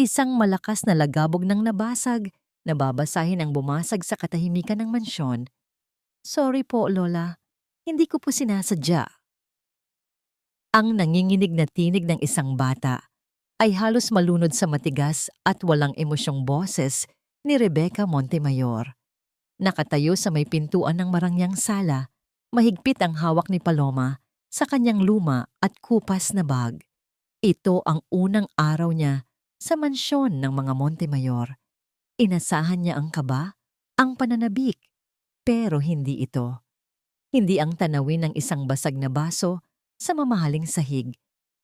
Isang malakas na lagabog ng nabasag, nababasahin ang bumasag sa katahimikan ng mansyon. Sorry po, Lola. Hindi ko po sinasadya. Ang nanginginig na tinig ng isang bata ay halos malunod sa matigas at walang emosyong boses ni Rebecca Montemayor. Nakatayo sa may pintuan ng marangyang sala, mahigpit ang hawak ni Paloma sa kanyang luma at kupas na bag. Ito ang unang araw niya sa mansyon ng mga Montemayor. Inasahan niya ang kaba, ang pananabik, pero hindi ito. Hindi ang tanawin ng isang basag na baso sa mamahaling sahig,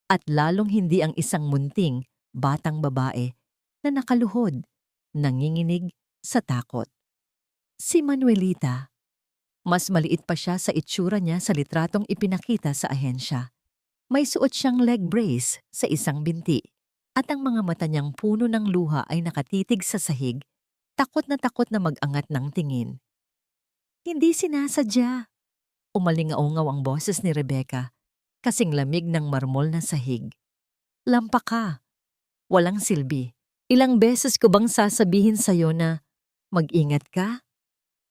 at lalong hindi ang isang munting, batang babae na nakaluhod, nanginginig sa takot. Si Manuelita. Mas maliit pa siya sa itsura niya sa litratong ipinakita sa ahensya. May suot siyang leg brace sa isang binti, at ang mga mata niyang puno ng luha ay nakatitig sa sahig, takot na mag-angat ng tingin. Hindi sinasadya. Umalingaungaw ang boses ni Rebecca, kasing lamig ng marmol na sahig. Lampa ka. Walang silbi. Ilang beses ko bang sasabihin sa'yo na mag-ingat ka?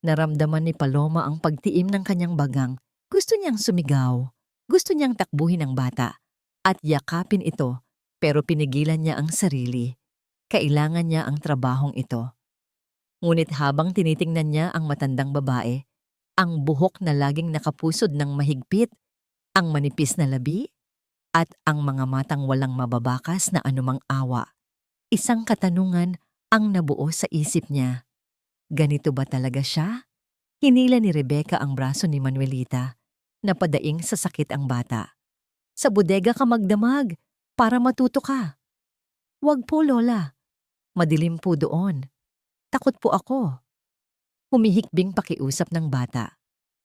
Naramdaman ni Paloma ang pagtiim ng kanyang bagang. Gusto niyang sumigaw. Gusto niyang takbuhin ang bata at yakapin ito, pero pinigilan niya ang sarili. Kailangan niya ang trabahong ito. Ngunit habang tinitingnan niya ang matandang babae, ang buhok na laging nakapusod ng mahigpit, ang manipis na labi, at ang mga matang walang mababakas na anumang awa, isang katanungan ang nabuo sa isip niya. Ganito ba talaga siya? Hinila ni Rebecca ang braso ni Manuelita. Napadaing sa sakit ang bata. Sa bodega ka magdamag para matuto ka. Wag po, Lola. Madilim po doon. Takot po ako. Humihikbing pakiusap ng bata.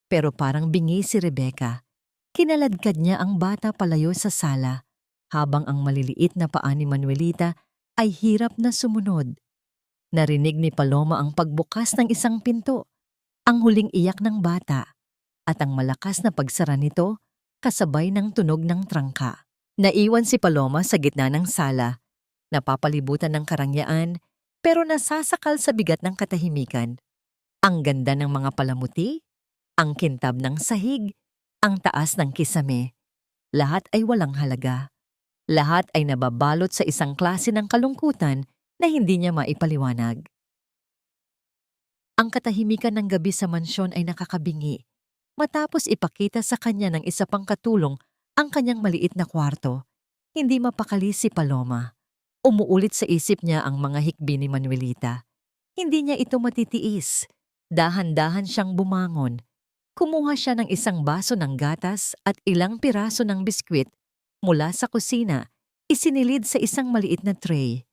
Pero parang bingi si Rebecca. Kinaladkad niya ang bata palayo sa sala, habang ang maliliit na paa ni Manuelita ay hirap na sumunod. Narinig ni Paloma ang pagbukas ng isang pinto, ang huling iyak ng bata, at ang malakas na pagsara nito kasabay ng tunog ng trangka. Naiwan si Paloma sa gitna ng sala, napapalibutan ng karangyaan, pero nasasakal sa bigat ng katahimikan. Ang ganda ng mga palamuti, ang kintab ng sahig, ang taas ng kisame. Lahat ay walang halaga. Lahat ay nababalot sa isang klase ng kalungkutan na hindi niya maipaliwanag. Ang katahimikan ng gabi sa mansyon ay nakakabingi. Matapos ipakita sa kanya ng isa pang katulong ang kanyang maliit na kwarto, hindi mapakali si Paloma. Umuulit sa isip niya ang mga hikbi ni Manuelita. Hindi niya ito matitiis. Dahan-dahan siyang bumangon. Kumuha siya ng isang baso ng gatas at ilang piraso ng biskwit mula sa kusina, isinilid sa isang maliit na tray.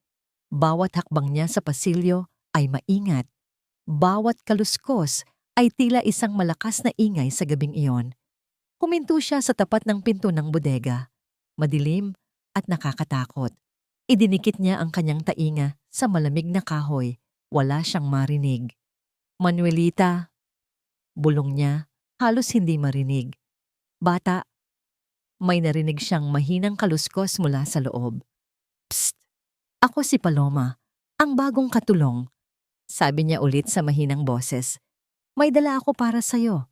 Bawat hakbang niya sa pasilyo ay maingat. Bawat kaluskos ay tila isang malakas na ingay sa gabing iyon. Huminto siya sa tapat ng pinto ng bodega. Madilim at nakakatakot. Idinikit niya ang kanyang tainga sa malamig na kahoy. Wala siyang marinig. Manuelita. Bulong niya, halos hindi marinig. Bata. May narinig siyang mahinang kaluskos mula sa loob. Psst! Ako si Paloma, ang bagong katulong. Sabi niya ulit sa mahinang boses. May dala ako para sa'yo.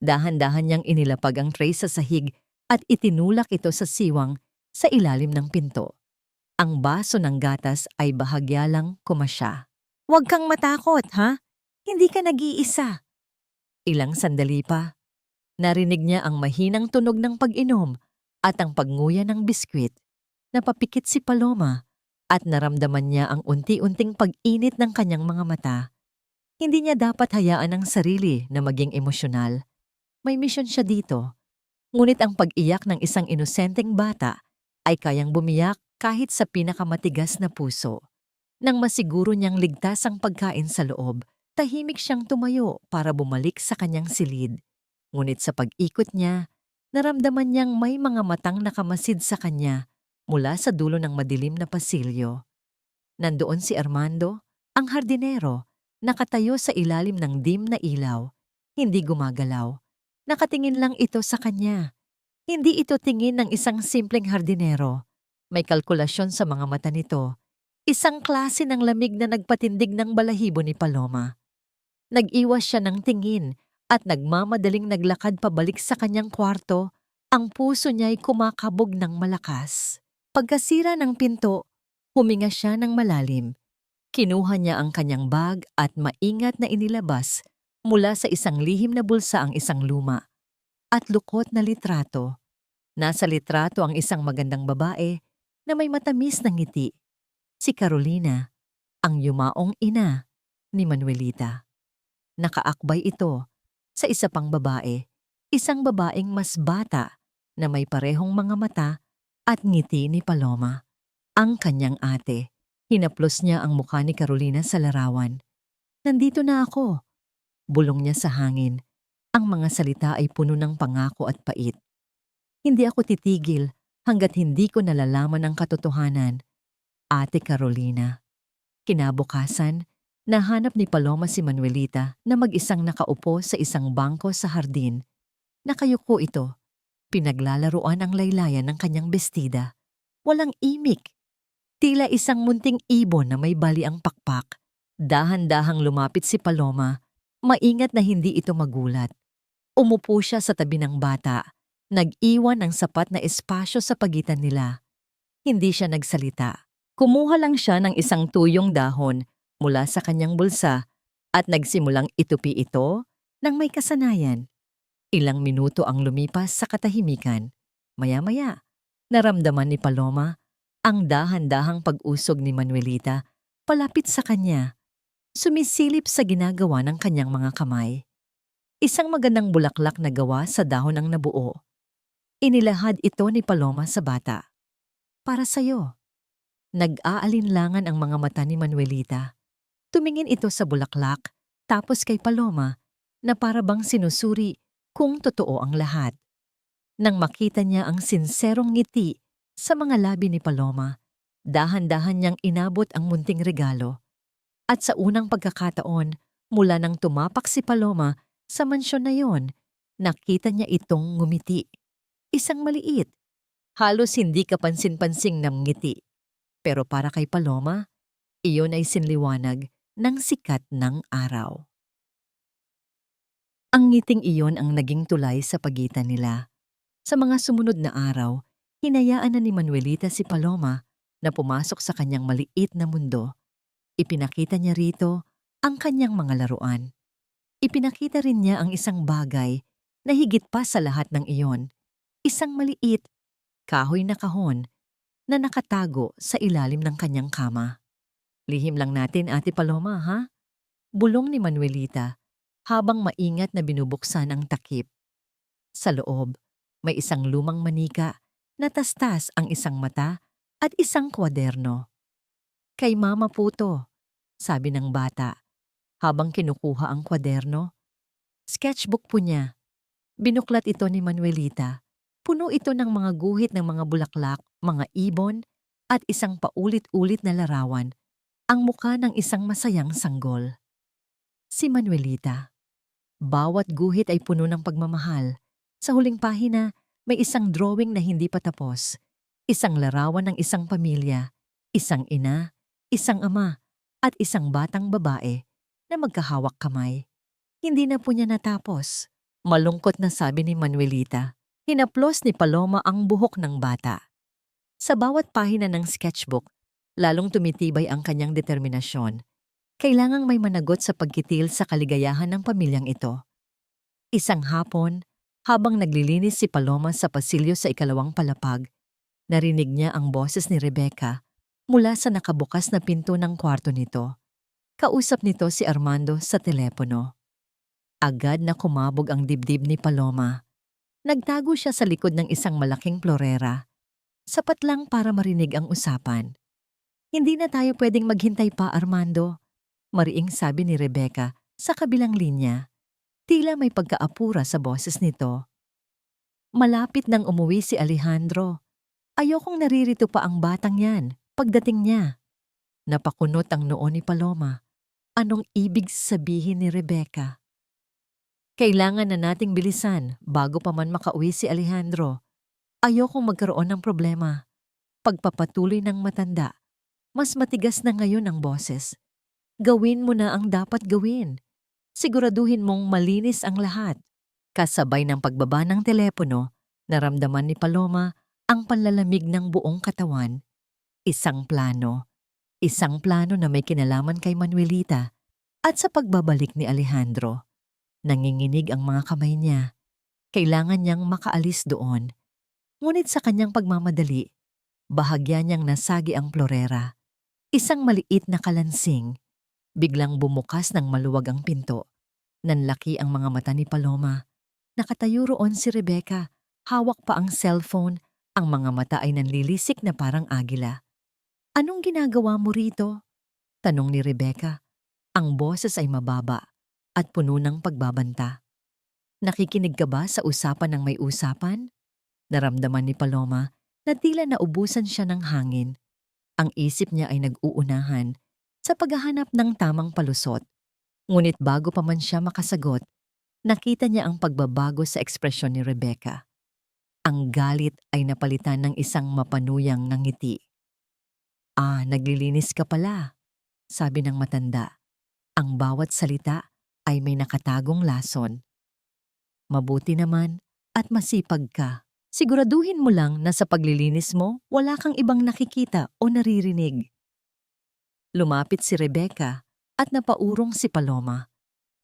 Dahan-dahan niyang inilapag ang tray sa sahig at itinulak ito sa siwang sa ilalim ng pinto. Ang baso ng gatas ay bahagya lang kumasya. Huwag kang matakot, ha? Hindi ka nag-iisa. Ilang sandali pa. Narinig niya ang mahinang tunog ng pag-inom at ang pagnguya ng biskwit. Napapikit si Paloma at naramdaman niya ang unti-unting pag-init ng kanyang mga mata. Hindi niya dapat hayaan ang sarili na maging emosyonal. May misyon siya dito. Ngunit ang pag-iyak ng isang inosenteng bata ay kayang bumiyak kahit sa pinakamatigas na puso. Nang masiguro niyang ligtas ang pagkain sa loob, tahimik siyang tumayo para bumalik sa kanyang silid. Ngunit sa pag-ikot niya, naramdaman niyang may mga matang nakamasid sa kanya mula sa dulo ng madilim na pasilyo. Nandoon si Armando, ang hardinero, nakatayo sa ilalim ng dim na ilaw. Hindi gumagalaw. Nakatingin lang ito sa kanya. Hindi ito tingin ng isang simpleng hardinero. May kalkulasyon sa mga mata nito. Isang klase ng lamig na nagpatindig ng balahibo ni Paloma. Nag-iwas siya ng tingin at nagmamadaling naglakad pabalik sa kanyang kwarto. Ang puso niya'y kumakabog ng malakas. Pagkasira ng pinto, huminga siya ng malalim. Kinuha niya ang kanyang bag at maingat na inilabas mula sa isang lihim na bulsa ang isang luma at lukot na litrato. Nasa litrato ang isang magandang babae na may matamis na ngiti. Si Carolina, ang yumaong ina ni Manuelita. Nakaakbay ito sa isa pang babae, isang babaeng mas bata na may parehong mga mata at ngiti ni Paloma. Ang kanyang ate. Hinaplos niya ang mukha ni Carolina sa larawan. Nandito na ako. Bulong niya sa hangin. Ang mga salita ay puno ng pangako at pait. Hindi ako titigil hanggat hindi ko nalalaman ang katotohanan. Ate Carolina. Kinabukasan, nahanap ni Paloma si Manuelita na mag-isang nakaupo sa isang bangko sa hardin. Nakayuko ito. Pinaglalaruan ang laylayan ng kanyang bestida. Walang imik. Tila isang munting ibon na may bali ang pakpak. Dahan-dahang lumapit si Paloma, maingat na hindi ito magulat. Umupo siya sa tabi ng bata, nag-iwan ng sapat na espasyo sa pagitan nila. Hindi siya nagsalita. Kumuha lang siya ng isang tuyong dahon mula sa kanyang bulsa at nagsimulang itupi ito ng may kasanayan. Ilang minuto ang lumipas sa katahimikan. Maya-maya, naramdaman ni Paloma ang dahan-dahang pag-usog ni Manuelita palapit sa kanya, sumisilip sa ginagawa ng kanyang mga kamay. Isang magandang bulaklak na gawa sa dahon ang nabuo. Inilahad ito ni Paloma sa bata. Para sa'yo. Nag-aalinlangan ang mga mata ni Manuelita. Tumingin ito sa bulaklak, tapos kay Paloma, na para bang sinusuri kung totoo ang lahat. Nang makita niya ang sinserong ngiti sa mga labi ni Paloma, dahan-dahan niyang inabot ang munting regalo. At sa unang pagkakataon, mula nang tumapak si Paloma sa mansyon na yon, nakita niya itong ngumiti. Isang maliit, halos hindi kapansin-pansing na ngiti. Pero para kay Paloma, iyon ay sinliwanag ng sikat ng araw. Ang ngiting iyon ang naging tulay sa pagitan nila. Sa mga sumunod na araw, hinayaan na ni Manuelita si Paloma na pumasok sa kanyang maliit na mundo. Ipinakita niya rito ang kanyang mga laruan. Ipinakita rin niya ang isang bagay na higit pa sa lahat ng iyon. Isang maliit, kahoy na kahon na nakatago sa ilalim ng kanyang kama. Lihim lang natin, Ate Paloma, ha? Bulong ni Manuelita habang maingat na binubuksan ang takip. Sa loob, may isang lumang manika na tastas ang isang mata at isang kwaderno. Kay Mama po to, sabi ng bata, habang kinukuha ang kwaderno. Sketchbook po niya. Binuklat ito ni Manuelita. Puno ito ng mga guhit ng mga bulaklak, mga ibon, at isang paulit-ulit na larawan, ang mukha ng isang masayang sanggol. Si Manuelita. Bawat guhit ay puno ng pagmamahal. Sa huling pahina, may isang drawing na hindi pa tapos. Isang larawan ng isang pamilya, isang ina, isang ama, at isang batang babae na magkahawak kamay. Hindi na po niya natapos. Malungkot na sabi ni Manuelita. Hinaplos ni Paloma ang buhok ng bata. Sa bawat pahina ng sketchbook, lalong tumitibay ang kanyang determinasyon. Kailangang may managot sa pagkitil sa kaligayahan ng pamilyang ito. Isang hapon, habang naglilinis si Paloma sa pasilyo sa ikalawang palapag, narinig niya ang boses ni Rebecca mula sa nakabukas na pinto ng kwarto nito. Kausap nito si Armando sa telepono. Agad na kumabog ang dibdib ni Paloma. Nagtago siya sa likod ng isang malaking florera. Sapat lang para marinig ang usapan. Hindi na tayo pwedeng maghintay pa, Armando, mariing sabi ni Rebecca sa kabilang linya. Tila may pagkaapura sa boses nito. Malapit nang umuwi si Alejandro. Ayokong naririto pa ang batang yan pagdating niya. Napakunot ang noo ni Paloma. Anong ibig sabihin ni Rebecca? Kailangan na nating bilisan bago pa man makauwi si Alejandro. Ayokong magkaroon ng problema. Pagpapatuloy ng matanda. Mas matigas na ngayon ang boses. Gawin mo na ang dapat gawin. Siguraduhin mong malinis ang lahat. Kasabay ng pagbaba ng telepono, naramdaman ni Paloma ang panlalamig ng buong katawan. Isang plano. Isang plano na may kinalaman kay Manuelita at sa pagbabalik ni Alejandro. Nanginginig ang mga kamay niya. Kailangan niyang makaalis doon. Ngunit sa kanyang pagmamadali, bahagya niyang nasagi ang plorera. Isang maliit na kalansing. Biglang bumukas ng maluwag ang pinto. Nanlaki ang mga mata ni Paloma. Nakatayo roon si Rebecca. Hawak pa ang cellphone. Ang mga mata ay nanlilisik na parang agila. "Anong ginagawa mo rito?" tanong ni Rebecca. Ang boses ay mababa at puno ng pagbabanta. "Nakikinig ka ba sa usapan ng may usapan?" Naramdaman ni Paloma na tila naubusan siya ng hangin. Ang isip niya ay nag-uunahan sa paghahanap ng tamang palusot. Ngunit bago pa man siya makasagot, nakita niya ang pagbabago sa ekspresyon ni Rebecca. Ang galit ay napalitan ng isang mapanuyang na ngiti. Naglilinis ka pala," sabi ng matanda. Ang bawat salita ay may nakatagong lason. "Mabuti naman at masipag ka. Siguraduhin mo lang na sa paglilinis mo wala kang ibang nakikita o naririnig." Lumapit si Rebecca at napaurong si Paloma.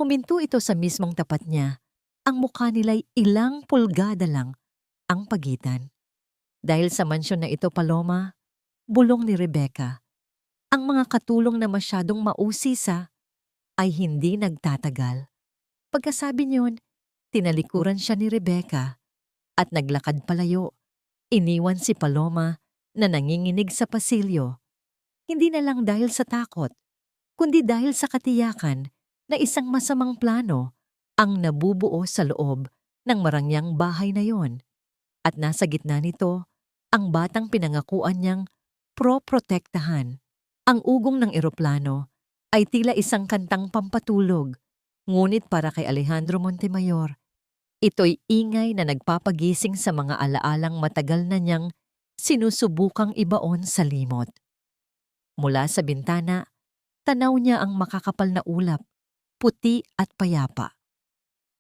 Huminto ito sa mismong tapat niya. Ang mukha nila'y ilang pulgada lang ang pagitan. "Dahil sa mansyon na ito, Paloma," bulong ni Rebecca, "ang mga katulong na masyadong mausisa ay hindi nagtatagal." Pagkasabi niyon, tinalikuran siya ni Rebecca at naglakad palayo. Iniwan si Paloma na nanginginig sa pasilyo. Hindi na lang dahil sa takot, kundi dahil sa katiyakan na isang masamang plano ang nabubuo sa loob ng marangyang bahay na yon. At nasa gitna nito, ang batang pinangakuan niyang proprotektahan. Ang ugong ng eroplano ay tila isang kantang pampatulog, ngunit para kay Alejandro Montemayor, ito'y ingay na nagpapagising sa mga alaalang matagal na niyang sinusubukang ibaon sa limot. Mula sa bintana, tanaw niya ang makakapal na ulap, puti at payapa.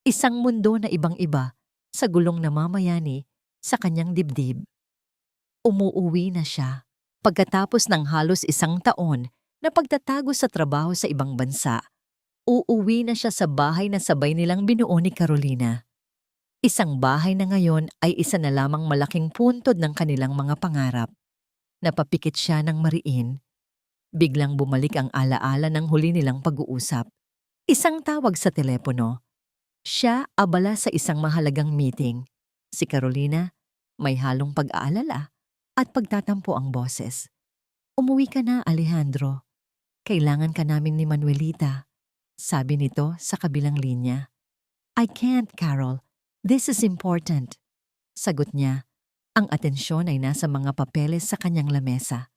Isang mundo na ibang-iba sa gulong namamayani sa kanyang dibdib. Umuuwi na siya. Pagkatapos ng halos 1 taon na pagtatago sa trabaho sa ibang bansa, uuwi na siya sa bahay na sabay nilang binuo ni Carolina. Isang bahay na ngayon ay isa na lamang malaking puntod ng kanilang mga pangarap. Napapikit siya ng mariin. Biglang bumalik ang alaala ng huli nilang pag-uusap. Isang tawag sa telepono. Siya abala sa isang mahalagang meeting. Si Carolina, may halong pag-aalala at pagtatampo ang boses. "Umuwi ka na, Alejandro. Kailangan ka namin ni Manuelita," sabi nito sa kabilang linya. "I can't, Carol. This is important," sagot niya. Ang atensyon ay nasa mga papeles sa kanyang lamesa.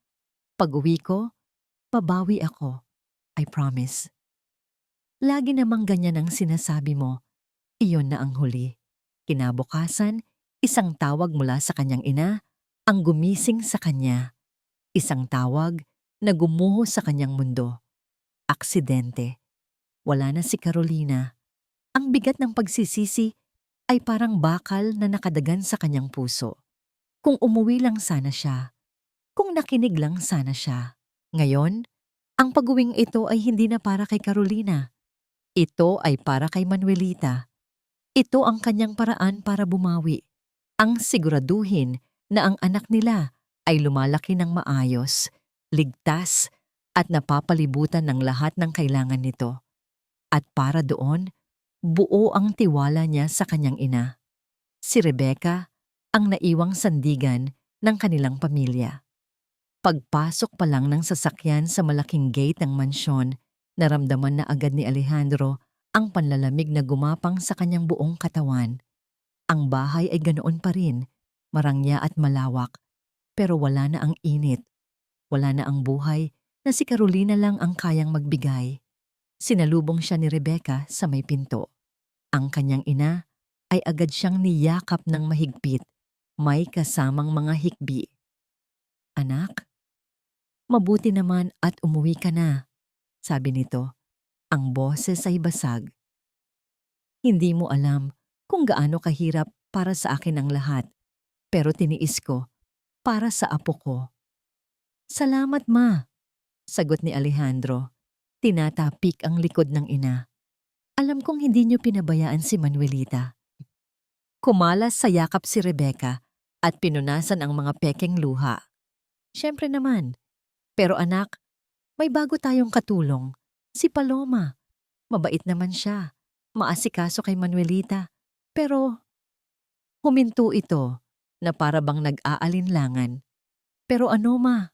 "Pag-uwi ko, babawi ako. I promise." "Lagi namang ganyan ang sinasabi mo." Iyon na ang huli. Kinabukasan, isang tawag mula sa kanyang ina ang gumising sa kanya. Isang tawag na gumuho sa kanyang mundo. Aksidente. Wala na si Carolina. Ang bigat ng pagsisisi ay parang bakal na nakadagan sa kanyang puso. Kung umuwi lang sana siya. Kung nakinig lang sana siya. Ngayon, ang pag-uwing ito ay hindi na para kay Carolina. Ito ay para kay Manuelita. Ito ang kanyang paraan para bumawi. Ang siguraduhin na ang anak nila ay lumalaki ng maayos, ligtas, at napapalibutan ng lahat ng kailangan nito. At para doon, buo ang tiwala niya sa kanyang ina. Si Rebecca, ang naiwang sandigan ng kanilang pamilya. Pagpasok pa lang ng sasakyan sa malaking gate ng mansyon, naramdaman na agad ni Alejandro ang panlalamig na gumapang sa kanyang buong katawan. Ang bahay ay ganoon pa rin, marangya at malawak, pero wala na ang init. Wala na ang buhay na si Carolina lang ang kayang magbigay. Sinalubong siya ni Rebecca sa may pinto. Ang kanyang ina ay agad siyang niyakap ng mahigpit, may kasamang mga hikbi. "Anak?" Mabuti naman at umuwi ka na, sabi nito. Ang boses ay basag. Hindi mo alam kung gaano kahirap para sa akin ang lahat, pero tiniis ko para sa apo ko. Salamat, ma, sagot ni Alejandro. Tinatapik ang likod ng ina. Alam kong hindi niyo pinabayaan si Manuelita. Kumalas sa yakap si Rebecca at pinunasan ang mga pekeng luha. Siyempre naman. Pero anak, may bago tayong katulong. Si Paloma. Mabait naman siya. Maasikaso kay Manuelita. Pero huminto ito na para bang nag-aalinlangan. Pero ano, ma?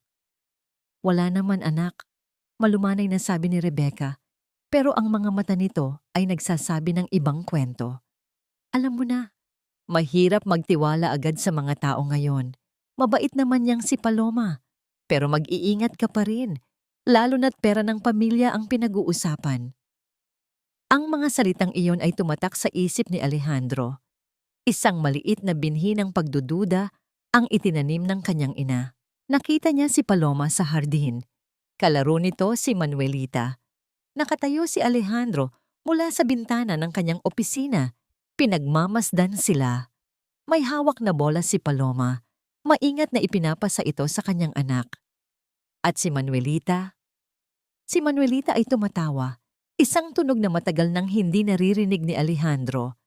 Wala naman, anak. Malumanay na sabi ni Rebecca. Pero ang mga mata nito ay nagsasabi ng ibang kwento. Alam mo na, mahirap magtiwala agad sa mga tao ngayon. Mabait naman yang si Paloma. Pero mag-iingat ka pa rin, lalo na't pera ng pamilya ang pinag-uusapan. Ang mga salitang iyon ay tumatak sa isip ni Alejandro. Isang maliit na binhi ng pagdududa ang itinanim ng kanyang ina. Nakita niya si Paloma sa hardin. Kalaro nito si Manuelita. Nakatayo si Alejandro mula sa bintana ng kanyang opisina. Pinagmamasdan sila. May hawak na bola si Paloma. Maingat na ipinapasa ito sa kanyang anak. At si Manuelita? Si Manuelita ay tumatawa. Isang tunog na matagal nang hindi naririnig ni Alejandro.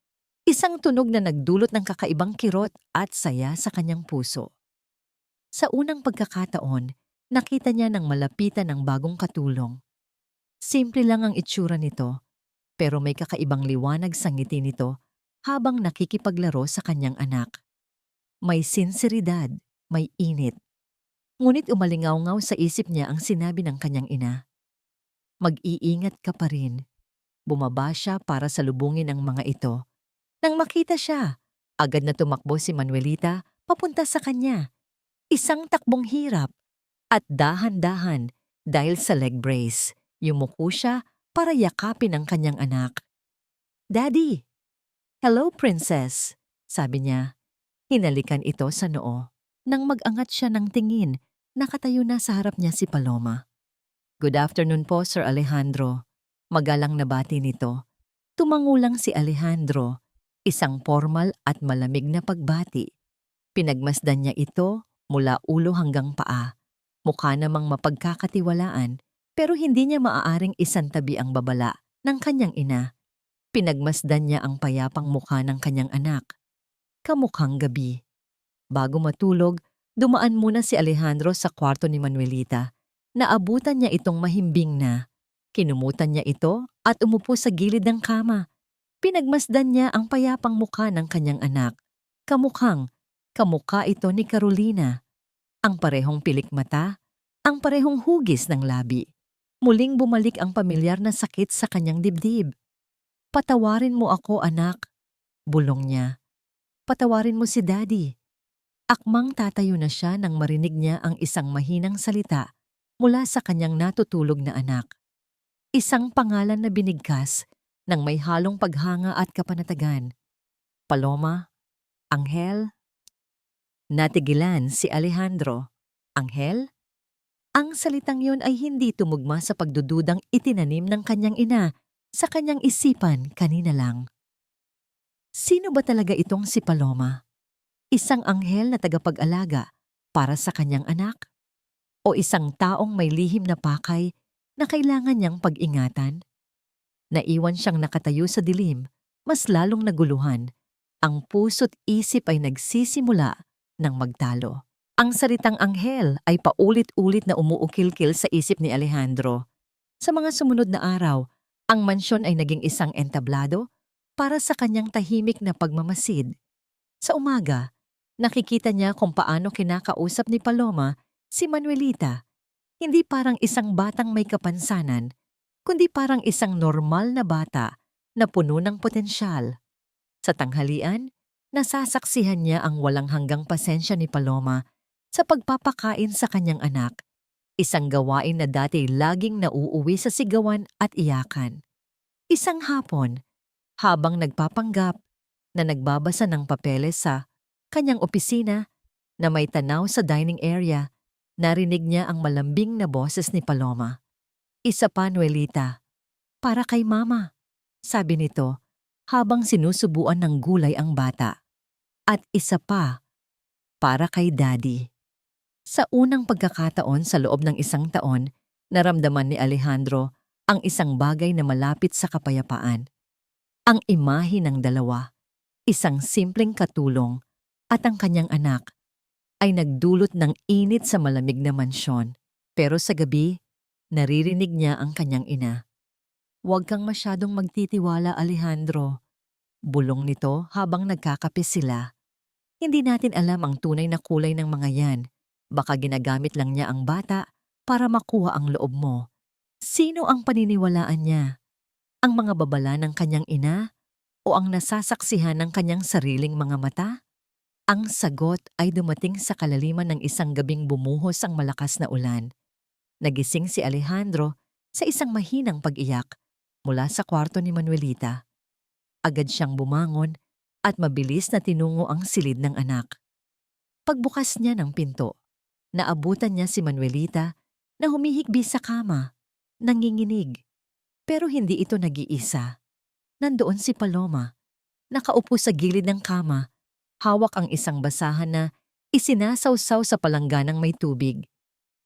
Isang tunog na nagdulot ng kakaibang kirot at saya sa kanyang puso. Sa unang pagkakataon, nakita niya ng malapitan ng bagong katulong. Simple lang ang itsura nito, pero may kakaibang liwanag sa ngiti nito habang nakikipaglaro sa kanyang anak. May sinseridad, may init. Ngunit umalingaw-ngaw sa isip niya ang sinabi ng kanyang ina. Mag-iingat ka pa rin. Bumaba siya para salubungin ang mga ito. Nang makita siya, agad na tumakbo si Manuelita papunta sa kanya. Isang takbong hirap at dahan-dahan dahil sa leg brace. Yumuko siya para yakapin ang kanyang anak. Daddy! Hello, princess! Sabi niya. Hinalikan ito sa noo. Nang mag-angat siya ng tingin, nakatayo na sa harap niya si Paloma. Good afternoon po, Sir Alejandro. Magalang na bati nito. Tumangulang si Alejandro, isang formal at malamig na pagbati. Pinagmasdan niya ito mula ulo hanggang paa. Mukha namang mapagkakatiwalaan, pero hindi niya maaaring isantabi ang babala ng kanyang ina. Pinagmasdan niya ang payapang mukha ng kanyang anak. Kamukhang gabi. Bago matulog, dumaan muna si Alejandro sa kwarto ni Manuelita. Naabutan niya itong mahimbing na. Kinumutan niya ito at umupo sa gilid ng kama. Pinagmasdan niya ang payapang mukha ng kanyang anak. Kamukha ito ni Carolina. Ang parehong pilik mata, ang parehong hugis ng labi. Muling bumalik ang pamilyar na sakit sa kanyang dibdib. Patawarin mo ako, anak. Bulong niya. Patawarin mo si Daddy. Akmang tatayo na siya nang marinig niya ang isang mahinang salita mula sa kanyang natutulog na anak. Isang pangalan na binigkas ng may halong paghanga at kapanatagan. Paloma? Anghel? Natigilan si Alejandro. Anghel? Ang salitang yun ay hindi tumugma sa pagdududang itinanim ng kanyang ina sa kanyang isipan kanina lang. Sino ba talaga itong si Paloma? Isang anghel na tagapag-alaga para sa kanyang anak? O isang taong may lihim na pakay na kailangan niyang pag-ingatan? Naiwan siyang nakatayo sa dilim, mas lalong naguluhan. Ang puso't isip ay nagsisimula ng magtalo. Ang salitang anghel ay paulit-ulit na umuukil-kil sa isip ni Alejandro. Sa mga sumunod na araw, ang mansyon ay naging isang entablado para sa kanyang tahimik na pagmamasid. Sa umaga, nakikita niya kung paano kinakausap ni Paloma si Manuelita. Hindi parang isang batang may kapansanan, kundi parang isang normal na bata na puno ng potensyal. Sa tanghalian, nasasaksihan niya ang walang hanggang pasensya ni Paloma sa pagpapakain sa kanyang anak. Isang gawain na dati laging nauuwi sa sigawan at iyakan. Isang hapon, habang nagpapanggap na nagbabasa ng papeles sa kanyang opisina na may tanaw sa dining area, Narinig niya ang malambing na boses ni Paloma. "Isa pa, Noelita. Para kay Mama," sabi nito habang sinusubuan ng gulay ang bata. "At isa pa, para kay Daddy." Sa unang pagkakataon sa loob ng isang taon, naramdaman ni Alejandro ang isang bagay na malapit sa kapayapaan. Ang imahe ng dalawa, isang simpleng katulong at ang kanyang anak, ay nagdulot ng init sa malamig na mansyon. Pero sa gabi, naririnig niya ang kanyang ina. "Huwag kang masyadong magtitiwala, Alejandro," bulong nito habang nagkakape sila. "Hindi natin alam ang tunay na kulay ng mga yan. Baka ginagamit lang niya ang bata para makuha ang loob mo." Sino ang paniniwalaan niya? Ang mga babala ng kanyang ina o ang nasasaksihan ng kanyang sariling mga mata? Ang sagot ay dumating sa kalaliman ng isang gabing bumuhos ang malakas na ulan. Nagising si Alejandro sa isang mahinang pag-iyak mula sa kwarto ni Manuelita. Agad siyang bumangon at mabilis na tinungo ang silid ng anak. Pagbukas niya ng pinto, naabutan niya si Manuelita na humihigbi sa kama, nanginginig. Pero hindi ito nag-iisa. Nandoon si Paloma, nakaupo sa gilid ng kama, hawak ang isang basahan na isinasawsaw sa palangganang may tubig.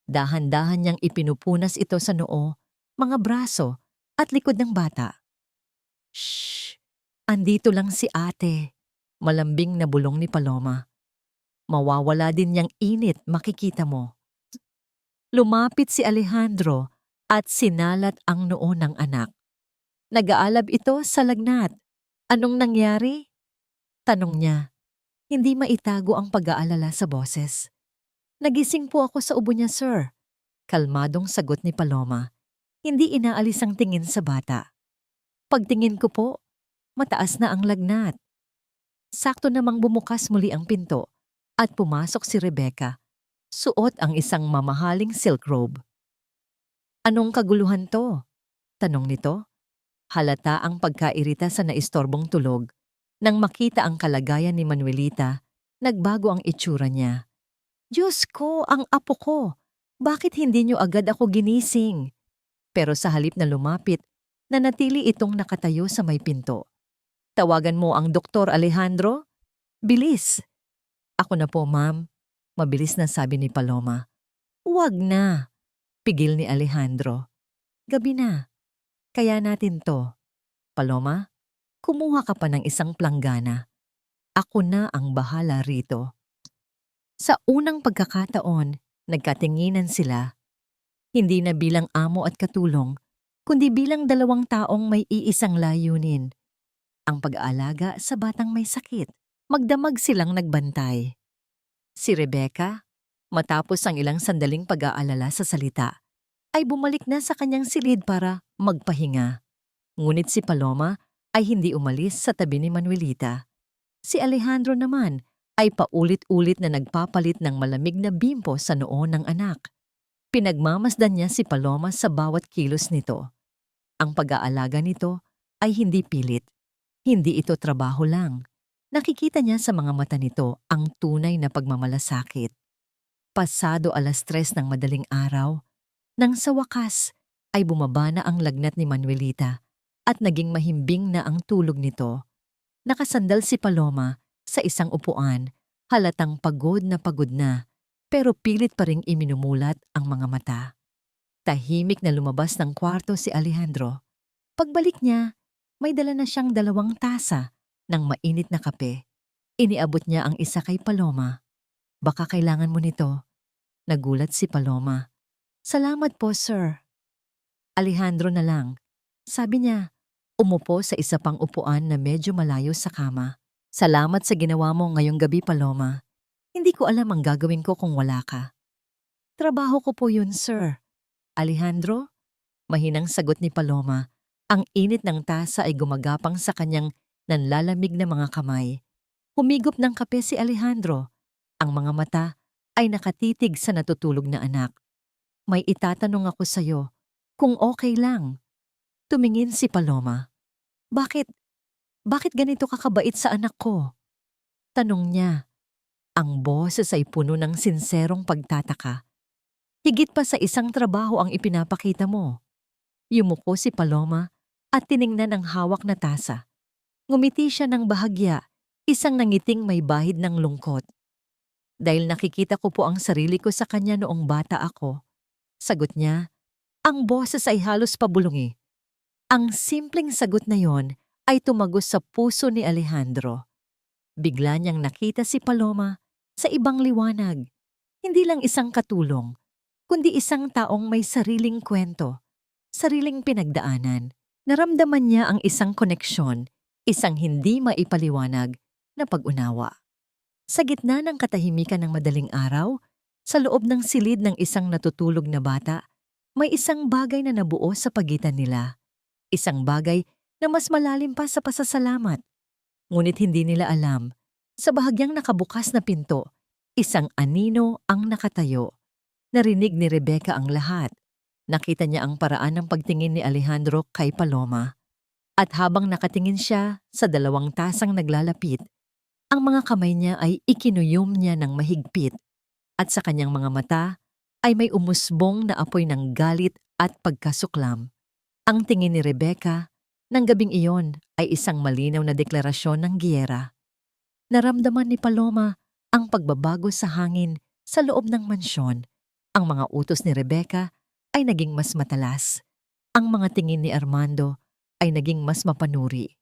Dahan-dahan niyang ipinupunas ito sa noo, mga braso at likod ng bata. "Shh! Andito lang si ate," malambing na bulong ni Paloma. "Mawawala din niyang init, makikita mo." Lumapit si Alejandro at sinalat ang noo ng anak. Nag-aalab ito sa lagnat. "Anong nangyari?" tanong niya. Hindi maitago ang pag-aalala sa boses. "Nagising po ako sa ubo niya, sir." Kalmadong sagot ni Paloma. Hindi inaalis ang tingin sa bata. "Pagtingin ko po, mataas na ang lagnat." Sakto namang bumukas muli ang pinto at pumasok si Rebecca. Suot ang isang mamahaling silk robe. "Anong kaguluhan to?" tanong nito. Halata ang pagkairita sa naistorbong tulog. Nang makita ang kalagayan ni Manuelita, nagbago ang itsura niya. "Diyos ko, ang apo ko! Bakit hindi niyo agad ako ginising?" Pero sa halip na lumapit, nanatili itong nakatayo sa may pinto. "Tawagan mo ang Doktor, Alejandro? Bilis!" "Ako na po, ma'am," mabilis na sabi ni Paloma. "Huwag na," pigil ni Alejandro. "Gabi na. Kaya natin to. Paloma, kumuha ka pa ng isang planggana. Ako na ang bahala rito." Sa unang pagkakataon, nagkatinginan sila. Hindi na bilang amo at katulong, kundi bilang dalawang taong may iisang layunin. Ang pag-aalaga sa batang may sakit. Magdamag silang nagbantay. Si Rebecca, matapos ang ilang sandaling pag-aalala sa salita, ay bumalik na sa kanyang silid para magpahinga. Ngunit si Paloma ay hindi umalis sa tabi ni Manuelita. Si Alejandro naman ay paulit-ulit na nagpapalit ng malamig na bimpo sa noo ng anak. Pinagmamasdan niya si Paloma sa bawat kilos nito. Ang pag-aalaga nito ay hindi pilit. Hindi ito trabaho lang. Nakikita niya sa mga mata nito ang tunay na pagmamalasakit. Pasado 3:00 ng madaling araw, nang sa wakas ay bumaba na ang lagnat ni Manuelita at naging mahimbing na ang tulog nito. Nakasandal si Paloma sa isang upuan, halatang pagod na, pero pilit pa ring iminumulat ang mga mata. Tahimik na lumabas ng kwarto si Alejandro. Pagbalik niya, may dala na siyang 2 tasa ng mainit na kape. Iniabot niya ang isa kay Paloma. "Baka kailangan mo nito." Nagulat si Paloma. "Salamat po, sir." Alejandro na lang. Sabi niya, umupo sa isa pang upuan na medyo malayo sa kama. "Salamat sa ginawa mo ngayong gabi, Paloma. Hindi ko alam ang gagawin ko kung wala ka." "Trabaho ko po yun, sir." "Alejandro?" Mahinang sagot ni Paloma. Ang init ng tasa ay gumagapang sa kanyang nanlalamig na mga kamay. Humigop ng kape si Alejandro. Ang mga mata ay nakatitig sa natutulog na anak. "May itatanong ako sa'yo, kung okay lang." Tumingin si Paloma. Bakit ganito kakabait sa anak ko?" tanong niya. Ang boses ay puno ng sinserong pagtataka. Higit pa sa isang trabaho ang ipinapakita mo. Yumuko si Paloma at tiningnan ang hawak na tasa. Ngumiti siya ng bahagya, isang nangiting may bahid ng lungkot. Dahil nakikita ko po ang sarili ko sa kanya noong bata ako. Sagot niya, ang boses ay halos pabulungi. Ang simpleng sagot na yon ay tumagos sa puso ni Alejandro. Bigla niyang nakita si Paloma sa ibang liwanag. Hindi lang isang katulong, kundi isang taong may sariling kwento, sariling pinagdaanan. Naramdaman niya ang isang koneksyon, isang hindi maipaliwanag na pag-unawa. Sa gitna ng katahimikan ng madaling araw, sa loob ng silid ng isang natutulog na bata, may isang bagay na nabuo sa pagitan nila. Isang bagay na mas malalim pa sa pasasalamat. Ngunit hindi nila alam, sa bahagyang nakabukas na pinto, isang anino ang nakatayo. Narinig ni Rebecca ang lahat. Nakita niya ang paraan ng pagtingin ni Alejandro kay Paloma. At habang nakatingin siya sa dalawang tasang naglalapit, ang mga kamay niya ay ikinuyom niya ng mahigpit at sa kanyang mga mata ay may umusbong na apoy ng galit at pagkasuklam. Ang tingin ni Rebecca ng gabing iyon ay isang malinaw na deklarasyon ng giyera. Naramdaman ni Paloma ang pagbabago sa hangin sa loob ng mansyon. Ang mga utos ni Rebecca ay naging mas matalas. Ang mga tingin ni Armando ay naging mas mapanuri.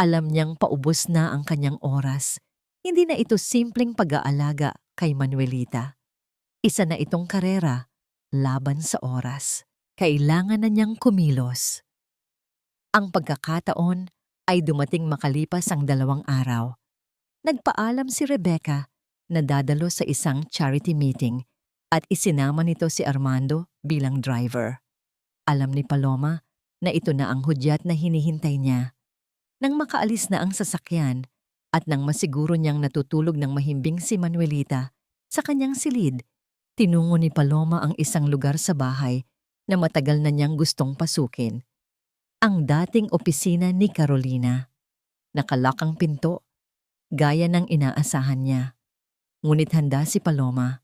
Alam niyang paubos na ang kanyang oras. Hindi na ito simpleng pag-aalaga kay Manuelita. Isa na itong karera, laban sa oras. Kailangan na niyang kumilos. Ang pagkakataon ay dumating makalipas ang 2 araw. Nagpaalam si Rebecca na dadalo sa isang charity meeting at isinama nito si Armando bilang driver. Alam ni Paloma na ito na ang hudyat na hinihintay niya. Nang makaalis na ang sasakyan at nang masiguro niyang natutulog ng mahimbing si Manuelita sa kanyang silid, tinungo ni Paloma ang isang lugar sa bahay na matagal na niyang gustong pasukin. Ang dating opisina ni Carolina. Nakalak ang pinto, gaya ng inaasahan niya. Ngunit handa si Paloma.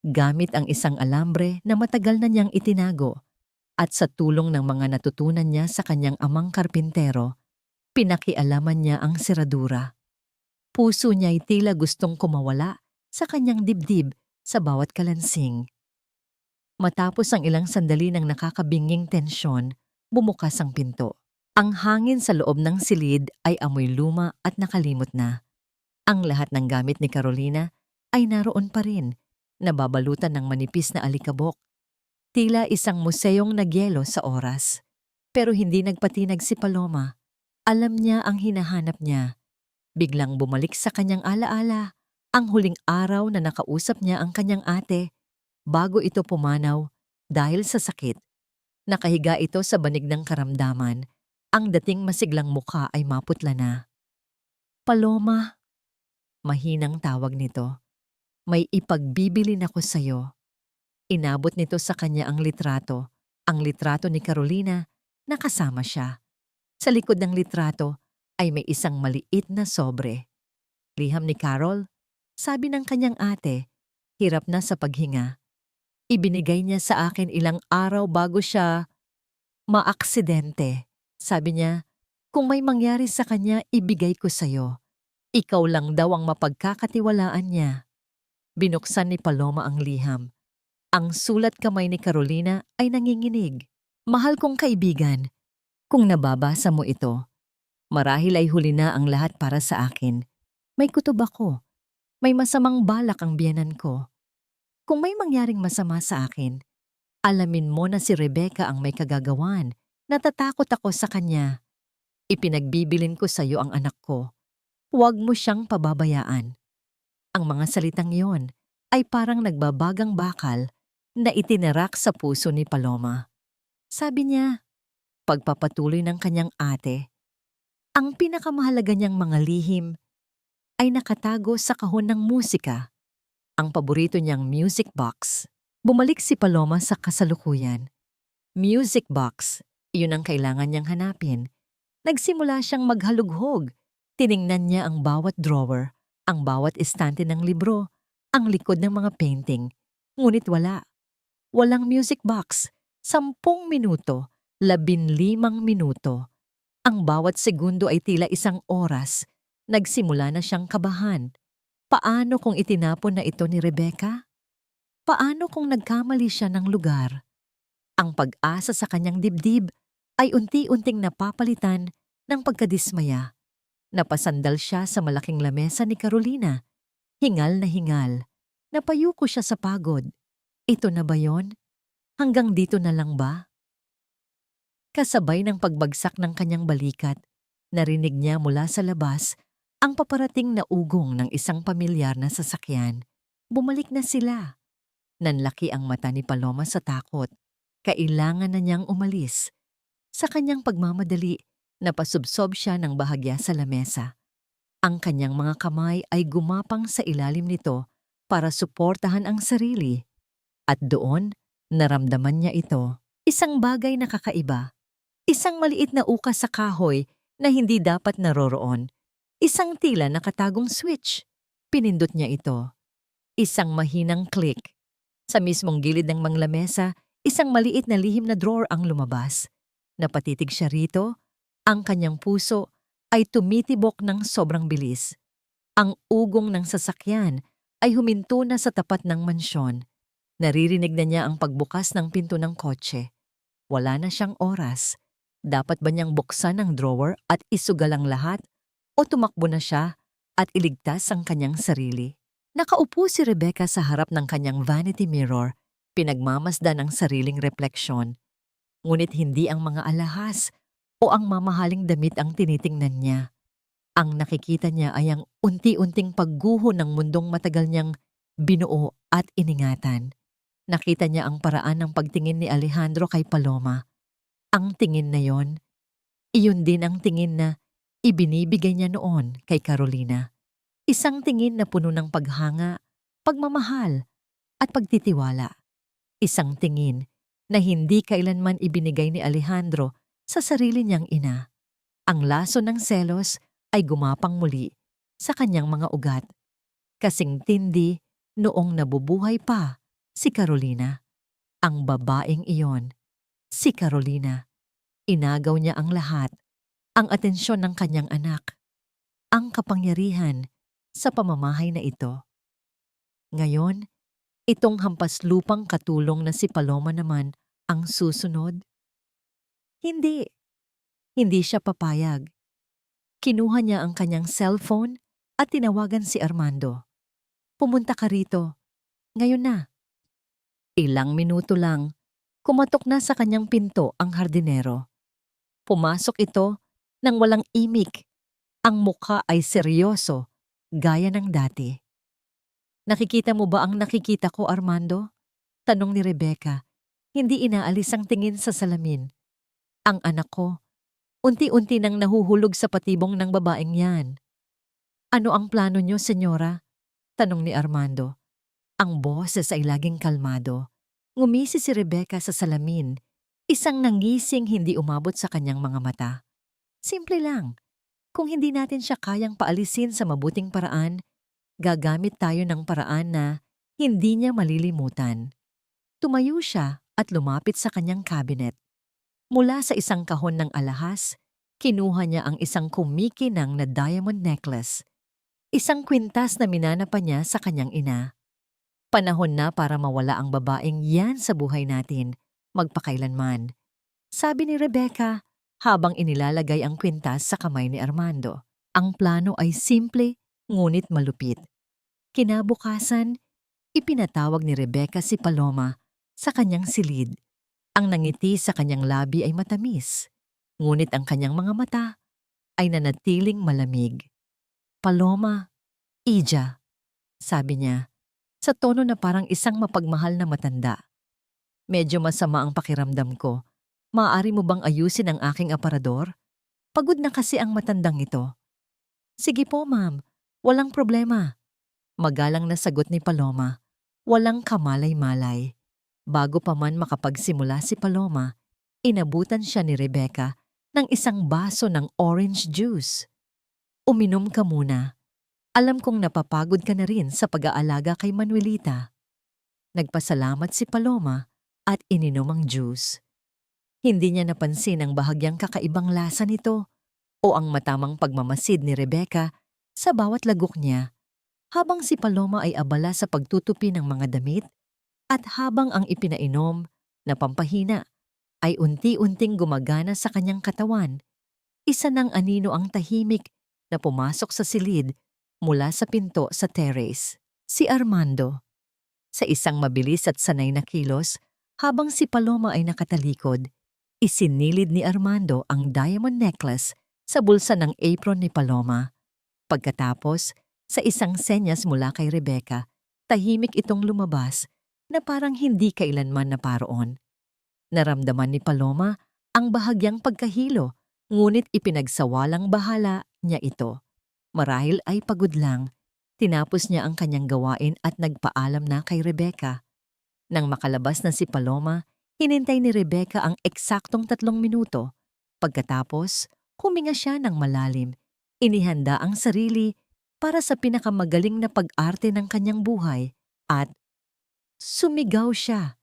Gamit ang isang alambre na matagal na niyang itinago at sa tulong ng mga natutunan niya sa kanyang amang karpintero, pinakialaman niya ang seradura. Puso niya'y tila gustong kumawala sa kanyang dibdib sa bawat kalansing. Matapos ang ilang sandali ng nakakabinging tensyon, bumukas ang pinto. Ang hangin sa loob ng silid ay amoy luma at nakalimot na. Ang lahat ng gamit ni Carolina ay naroon pa rin, nababalutan ng manipis na alikabok. Tila isang museyong nagyelo sa oras. Pero hindi nagpatinag si Paloma. Alam niya ang hinahanap niya. Biglang bumalik sa kanyang alaala ang huling araw na nakausap niya ang kanyang ate bago ito pumanaw dahil sa sakit. Nakahiga ito sa banig ng karamdaman. Ang dating masiglang mukha ay maputla na. Paloma, mahinang tawag nito. May ipagbibilin ako sa'yo. Inabot nito sa kanya ang litrato ni Carolina na kasama siya. Sa likod ng litrato ay may isang maliit na sobre. Liham ni Carol, sabi ng kanyang ate, hirap na sa paghinga. Ibinigay niya sa akin ilang araw bago siya maaksidente. Sabi niya, kung may mangyari sa kanya, ibigay ko sa'yo. Ikaw lang daw ang mapagkakatiwalaan niya. Binuksan ni Paloma ang liham. Ang sulat kamay ni Carolina ay nanginginig. Mahal kong kaibigan, kung nababasa mo ito, marahil ay huli na ang lahat para sa akin. May kutob ako. May masamang balak ang biyenan ko. Kung may mangyaring masama sa akin, alamin mo na si Rebecca ang may kagagawan. Natatakot ako sa kanya. Ipinagbibilin ko sa iyo ang anak ko. Huwag mo siyang pababayaan. Ang mga salitang iyon ay parang nagbabagang bakal na itinarak sa puso ni Paloma. Sabi niya, pagpapatuloy ng kanyang ate, ang pinakamahalaga niyang mga lihim ay nakatago sa kahon ng musika, ang paborito niyang music box. Bumalik si Paloma sa kasalukuyan. Music box, iyon ang kailangan niyang hanapin. Nagsimula siyang maghalughog. Tiningnan niya ang bawat drawer, ang bawat estante ng libro, ang likod ng mga painting. Ngunit wala. Walang music box. 10 minuto, 15 minuto. Ang bawat segundo ay tila isang oras. Nagsimula na siyang kabahan. Paano kung itinapon na ito ni Rebecca? Paano kung nagkamali siya ng lugar? Ang pag-asa sa kanyang dibdib ay unti-unting napapalitan ng pagkadismaya. Napasandal siya sa malaking lamesa ni Carolina. Hingal na hingal. Napayuko siya sa pagod. Ito na ba yon? Hanggang dito na lang ba? Kasabay ng pagbagsak ng kanyang balikat, narinig niya mula sa labas ang paparating na ugong ng isang pamilyar na sasakyan. Bumalik na sila. Nanlaki ang mata ni Paloma sa takot. Kailangan na niyang umalis. Sa kanyang pagmamadali, napasubsob siya ng bahagya sa lamesa. Ang kanyang mga kamay ay gumapang sa ilalim nito para suportahan ang sarili. At doon, naramdaman niya ito. Isang bagay na kakaiba. Isang maliit na ukas sa kahoy na hindi dapat naroroon. Isang tila nakatagong switch. Pinindot niya ito. Isang mahinang click. Sa mismong gilid ng manglamesa, isang maliit na lihim na drawer ang lumabas. Napatitig siya rito, ang kanyang puso ay tumitibok ng sobrang bilis. Ang ugong ng sasakyan ay huminto na sa tapat ng mansyon. Naririnig na niya ang pagbukas ng pinto ng kotse. Wala na siyang oras. Dapat ba niyang buksan ang drawer at isugal ang lahat? O tumakbo na siya at iligtas ang kanyang sarili? Nakaupo si Rebecca sa harap ng kanyang vanity mirror, pinagmamasdan ang sariling refleksyon. Ngunit hindi ang mga alahas o ang mamahaling damit ang tinitingnan niya. Ang nakikita niya ay ang unti-unting pagguho ng mundong matagal niyang binuo at iningatan. Nakita niya ang paraan ng pagtingin ni Alejandro kay Paloma. Ang tingin na yon, iyon din ang tingin na ibinibigay niya noon kay Carolina. Isang tingin na puno ng paghanga, pagmamahal, at pagtitiwala. Isang tingin na hindi kailanman ibinigay ni Alejandro sa sarili niyang ina. Ang laso ng selos ay gumapang muli sa kanyang mga ugat. Kasing tindi noong nabubuhay pa si Carolina. Ang babaeng iyon, si Carolina. Inagaw niya ang lahat, ang atensyon ng kanyang anak, ang kapangyarihan sa pamamahay na ito. Ngayon, itong hampas lupang katulong na si Paloma naman ang susunod. Hindi. Hindi siya papayag. Kinuha niya ang kanyang cellphone at tinawagan si Armando. Pumunta ka rito. Ngayon na. Ilang minuto lang, kumatok na sa kanyang pinto ang hardinero. Pumasok ito nang walang imik. Ang mukha ay seryoso, gaya ng dati. Nakikita mo ba ang nakikita ko, Armando? Tanong ni Rebecca. Hindi inaalis ang tingin sa salamin. Ang anak ko, unti-unti nang nahuhulog sa patibong ng babaeng yan. Ano ang plano niyo, senyora? Tanong ni Armando. Ang boses ay laging kalmado. Ngumisi si Rebecca sa salamin, isang nangising hindi umabot sa kanyang mga mata. Simple lang. Kung hindi natin siya kayang paalisin sa mabuting paraan, gagamit tayo ng paraan na hindi niya malilimutan. Tumayo siya at lumapit sa kanyang cabinet. Mula sa isang kahon ng alahas, kinuha niya ang isang kumikinang na diamond necklace. Isang kwintas na minana pa niya sa kanyang ina. Panahon na para mawala ang babaeng yan sa buhay natin, magpakailanman. Sabi ni Rebecca, habang inilalagay ang kwintas sa kamay ni Armando. Ang plano ay simple, ngunit malupit. Kinabukasan, ipinatawag ni Rebecca si Paloma sa kanyang silid. Ang nangiti sa kanyang labi ay matamis, ngunit ang kanyang mga mata ay nanatiling malamig. Paloma, Ija, sabi niya, sa tono na parang isang mapagmahal na matanda. Medyo masama ang pakiramdam ko. Maaari mo bang ayusin ang aking aparador? Pagod na kasi ang matandang ito. Sige po, ma'am. Walang problema. Magalang na sagot ni Paloma. Walang kamalay-malay. Bago pa man makapagsimula si Paloma, inabutan siya ni Rebecca ng isang baso ng orange juice. Uminom ka muna. Alam kong napapagod ka na rin sa pag-aalaga kay Manuelita. Nagpasalamat si Paloma at ininom ang juice. Hindi niya napansin ang bahagyang kakaibang lasa nito o ang matamang pagmamasid ni Rebecca sa bawat lagok niya habang si Paloma ay abala sa pagtutupi ng mga damit at habang ang ipinainom na pampahina ay unti-unting gumagana sa kanyang katawan. Isa ng anino ang tahimik na pumasok sa silid mula sa pinto sa terrace. Si Armando. Sa isang mabilis at sanay na kilos, habang si Paloma ay nakatalikod, isinilid ni Armando ang diamond necklace sa bulsa ng apron ni Paloma. Pagkatapos, sa isang senyas mula kay Rebecca, tahimik itong lumabas na parang hindi kailanman naparoon. Naramdaman ni Paloma ang bahagyang pagkahilo, ngunit ipinagsawalang bahala niya ito. Marahil ay pagod lang, tinapos niya ang kanyang gawain at nagpaalam na kay Rebecca. Nang makalabas na si Paloma, hinintay ni Rebecca ang eksaktong 3 minuto. Pagkatapos, huminga siya ng malalim. Inihanda ang sarili para sa pinakamagaling na pag-arte ng kanyang buhay at sumigaw siya.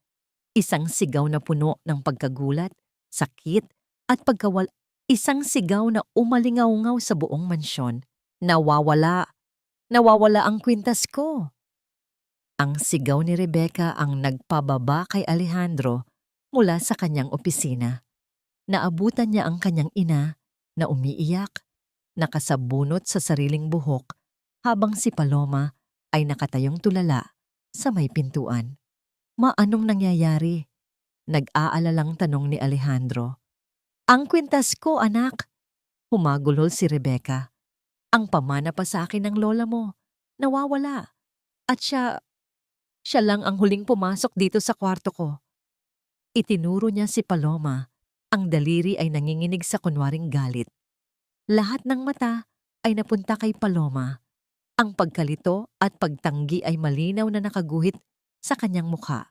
Isang sigaw na puno ng pagkagulat, sakit at isang sigaw na umalingaw-ngaw sa buong mansyon. Nawawala! Nawawala ang kwintas ko! Ang sigaw ni Rebecca ang nagpababa kay Alejandro mula sa kanyang opisina. Naabutan niya ang kanyang ina na umiiyak, nakasabunot sa sariling buhok habang si Paloma ay nakatayong tulala sa may pintuan. Anong nangyayari? Nag-aalalang tanong ni Alejandro. Ang kwintas ko, anak! Humagulhol si Rebecca. Ang pamana pa sa akin ng lola mo. Nawawala. At siya lang ang huling pumasok dito sa kwarto ko. Itinuro niya si Paloma. Ang daliri ay nanginginig sa kunwaring galit. Lahat ng mata ay napunta kay Paloma. Ang pagkalito at pagtanggi ay malinaw na nakaguhit sa kanyang mukha.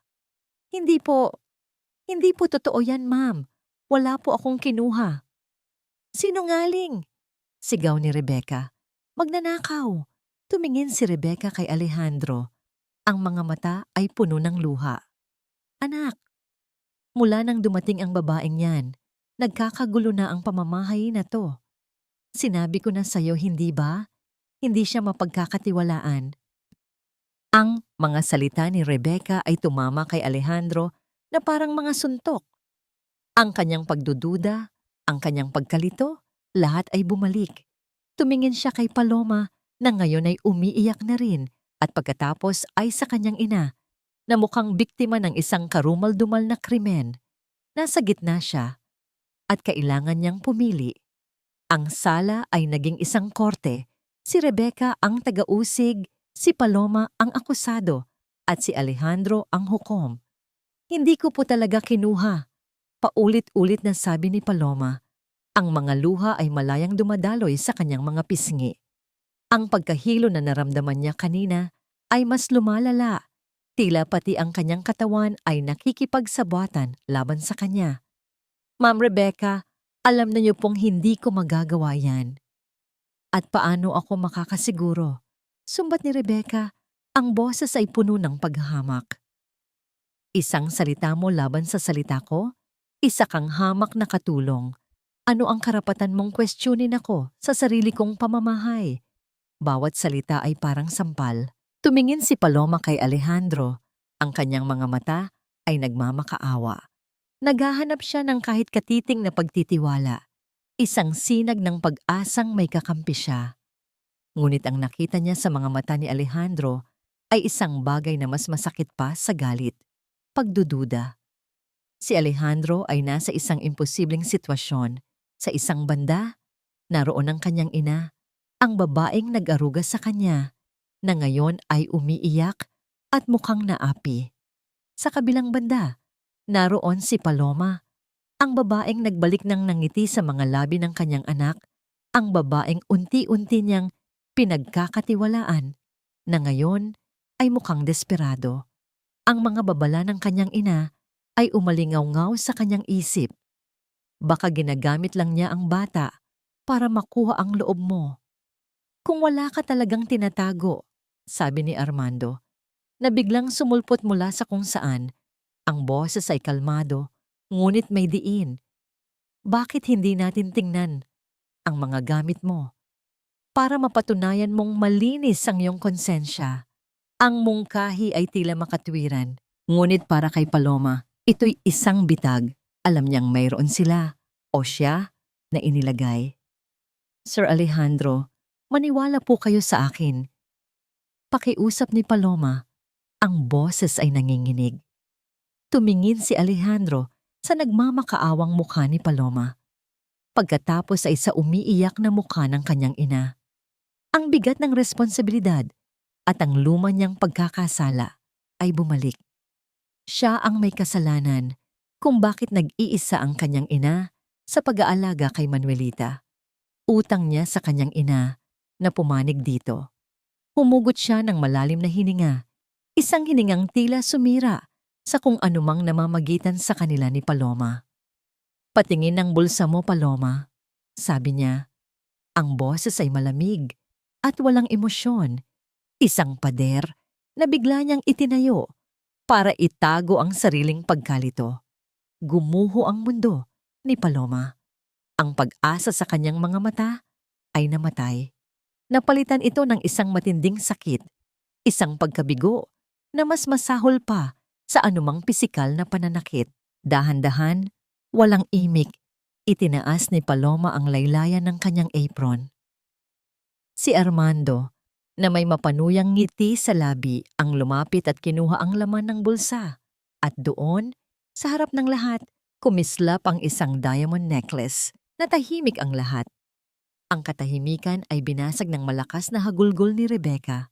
Hindi po totoo yan, ma'am. Wala po akong kinuha. Sinungaling! Sigaw ni Rebecca. Magnanakaw! Tumingin si Rebecca kay Alejandro. Ang mga mata ay puno ng luha. Anak, mula nang dumating ang babaeng yan, nagkakagulo na ang pamamahay na to. Sinabi ko na sa'yo, hindi ba? Hindi siya mapagkakatiwalaan. Ang mga salita ni Rebecca ay tumama kay Alejandro na parang mga suntok. Ang kanyang pagdududa, ang kanyang pagkalito, lahat ay bumalik. Tumingin siya kay Paloma na ngayon ay umiiyak na rin at pagkatapos ay sa kanyang ina na mukhang biktima ng isang karumal-dumal na krimen. Nasa gitna siya at kailangan niyang pumili. Ang sala ay naging isang korte. Si Rebecca ang taga-usig, si Paloma ang akusado at si Alejandro ang hukom. Hindi ko po talaga kinuha. Paulit-ulit na sabi ni Paloma. Ang mga luha ay malayang dumadaloy sa kanyang mga pisngi. Ang pagkahilo na naramdaman niya kanina ay mas lumalala. Tila pati ang kanyang katawan ay nakikipagsabwatan laban sa kanya. Ma'am Rebecca, alam na niyo pong hindi ko magagawa yan. At paano ako makakasiguro? Sumbat ni Rebecca, ang boses ay puno ng paghahamak. Isang salita mo laban sa salita ko? Isa kang hamak na katulong. Ano ang karapatan mong questionin ako sa sarili kong pamamahay? Bawat salita ay parang sampal. Tumingin si Paloma kay Alejandro. Ang kanyang mga mata ay nagmamakaawa. Naghahanap siya ng kahit katiting na pagtitiwala. Isang sinag ng pag-asang may kakampi siya. Ngunit ang nakita niya sa mga mata ni Alejandro ay isang bagay na mas masakit pa sa galit, pagdududa. Si Alejandro ay nasa isang imposibleng sitwasyon. Sa isang banda, naroon ang kanyang ina, ang babaeng nag-aruga sa kanya, na ngayon ay umiiyak at mukhang naapi. Sa kabilang banda, naroon si Paloma, ang babaeng nagbalik ng nangiti sa mga labi ng kanyang anak, ang babaeng unti-unti niyang pinagkakatiwalaan, na ngayon ay mukhang desperado. Ang mga babala ng kanyang ina ay umalingaw-ngaw sa kanyang isip. Baka ginagamit lang niya ang bata para makuha ang loob mo. Kung wala ka talagang tinatago, sabi ni Armando, na biglang sumulpot mula sa kung saan, Ang boses ay kalmado, ngunit may diin. Bakit hindi natin tingnan ang mga gamit mo para mapatunayan mong malinis ang iyong konsensya? Ang mungkahi ay tila makatwiran, ngunit para kay Paloma, ito'y isang bitag. Alam niyang mayroon sila o siya na inilagay. Sir Alejandro, maniwala po kayo sa akin. Pakiusap ni Paloma, ang boses ay nanginginig. Tumingin si Alejandro sa nagmamakaawang mukha ni Paloma. Pagkatapos ay sa umiiyak na mukha ng kanyang ina. Ang bigat ng responsibilidad at ang luma niyang pagkakasala ay bumalik. Siya ang may kasalanan kung bakit nag-iisa ang kanyang ina sa pag-aalaga kay Manuelita. Utang niya sa kanyang ina na pumanig dito. Humugot siya ng malalim na hininga, isang hiningang tila sumira sa kung anumang namamagitan sa kanila ni Paloma. Patingin ng bulsa mo, Paloma, sabi niya. Ang boses ay malamig at walang emosyon. Isang pader na bigla niyang itinayo para itago ang sariling pagkalito. Gumuho ang mundo ni Paloma. Ang pag-asa sa kanyang mga mata ay namatay. Napalitan ito ng isang matinding sakit, isang pagkabigo na mas masahol pa sa anumang pisikal na pananakit. Dahan-dahan, walang imik, itinaas ni Paloma ang laylayan ng kanyang apron. Si Armando, na may mapanuyang ngiti sa labi, ang lumapit at kinuha ang laman ng bulsa. At doon, sa harap ng lahat, kumislap ang isang diamond necklace na tahimik ang lahat. Ang katahimikan ay binasag ng malakas na hagulgol ni Rebecca.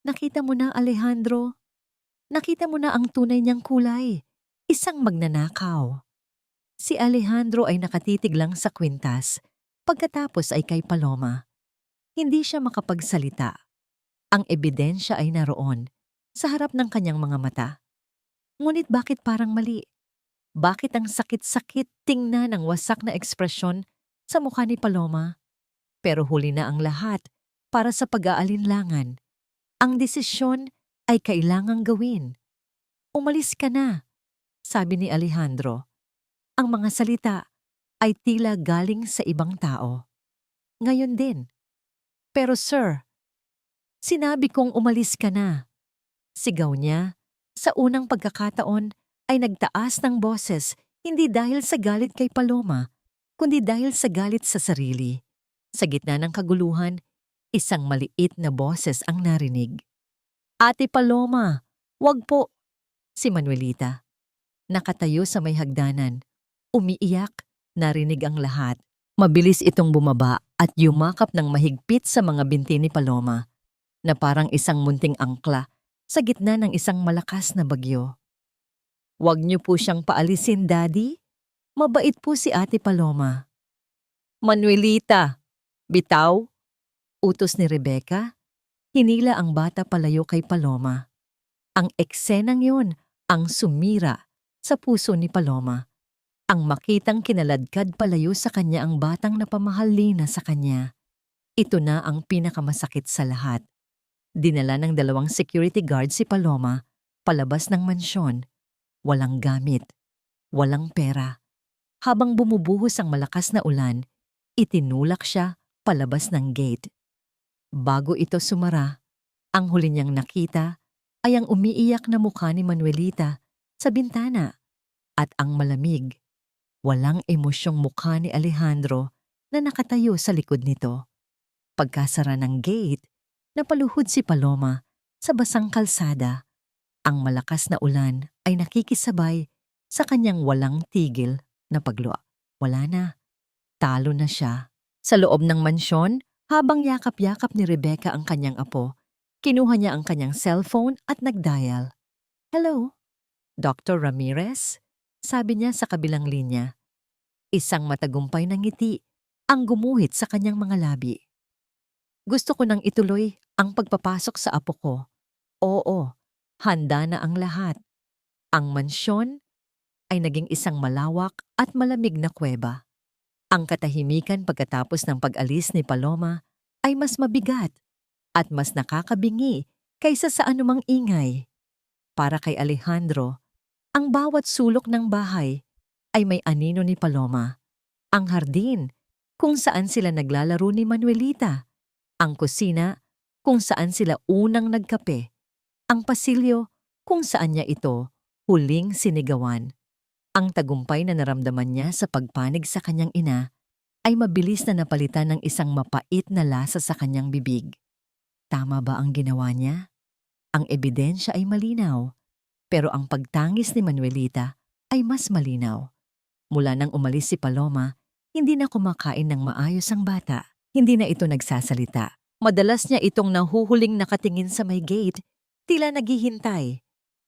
Nakita mo na, Alejandro? Nakita mo na ang tunay niyang kulay. Isang magnanakaw. Si Alejandro ay nakatitig lang sa kwintas, pagkatapos ay kay Paloma. Hindi siya makapagsalita. Ang ebidensya ay naroon, sa harap ng kanyang mga mata. Ngunit bakit parang mali? Bakit ang sakit-sakit tingnan ng wasak na ekspresyon sa mukha ni Paloma? Pero huli na ang lahat para sa pag-aalinlangan. Ang desisyon ay kailangang gawin. Umalis ka na, sabi ni Alejandro. Ang mga salita ay tila galing sa ibang tao. Ngayon din. Pero sir, sinabi kong umalis ka na. Sigaw niya. Sa unang pagkakataon ay nagtaas ng boses hindi dahil sa galit kay Paloma, kundi dahil sa galit sa sarili. Sa gitna ng kaguluhan, isang maliit na boses ang narinig. Ate Paloma, wag po. Si Manuelita. Nakatayo sa may hagdanan. Umiiyak, narinig ang lahat. Mabilis itong bumaba at yumakap ng mahigpit sa mga binti ni Paloma, na parang isang munting angkla sa gitna ng isang malakas na bagyo. Huwag niyo po siyang paalisin, Daddy. Mabait po si Ate Paloma. Manuelita, bitaw, utos ni Rebecca. Hinila ang bata palayo kay Paloma. Ang eksenang yun ang sumira sa puso ni Paloma. Ang makitang kinaladkad palayo sa kanya ang batang napamahalina sa kanya. Ito na ang pinakamasakit sa lahat. Dinala ng 2 security guard si Paloma palabas ng mansyon. Walang gamit, walang pera. Habang bumubuhos ang malakas na ulan, itinulak siya palabas ng gate. Bago ito sumara, ang huli niyang nakita ay ang umiiyak na mukha ni Manuelita sa bintana at ang malamig, walang emosyong mukha ni Alejandro na nakatayo sa likod nito. Pagkasara ng gate, napaluhod si Paloma sa basang kalsada. Ang malakas na ulan ay nakikisabay sa kanyang walang tigil na pagluwa. Wala na. Talo na siya. Sa loob ng mansyon, habang yakap-yakap ni Rebecca ang kanyang apo, kinuha niya ang kanyang cellphone at nagdial. Hello? Dr. Ramirez? Sabi niya sa kabilang linya. Isang matagumpay na ngiti ang gumuhit sa kanyang mga labi. Gusto ko nang ituloy ang pagpapasok sa apo ko. Oo, handa na ang lahat. Ang mansyon ay naging isang malawak at malamig na kuweba. Ang katahimikan pagkatapos ng pag-alis ni Paloma ay mas mabigat at mas nakakabingi kaysa sa anumang ingay. Para kay Alejandro, Ang bawat sulok ng bahay ay may anino ni Paloma. Ang hardin, kung saan sila naglalaro ni Manuelita. Ang kusina, kung saan sila unang nagkape. Ang pasilyo, kung saan niya ito huling sinigawan. Ang tagumpay na naramdaman niya sa pagpanig sa kanyang ina ay mabilis na napalitan ng isang mapait na lasa sa kanyang bibig. Tama ba ang ginawa niya? Ang ebidensya ay malinaw, pero ang pagtangis ni Manuelita ay mas malinaw. Mula nang umalis si Paloma, hindi na kumakain ng maayos ang bata. Hindi na ito nagsasalita. Madalas niya itong nahuhuling nakatingin sa may gate, tila naghihintay.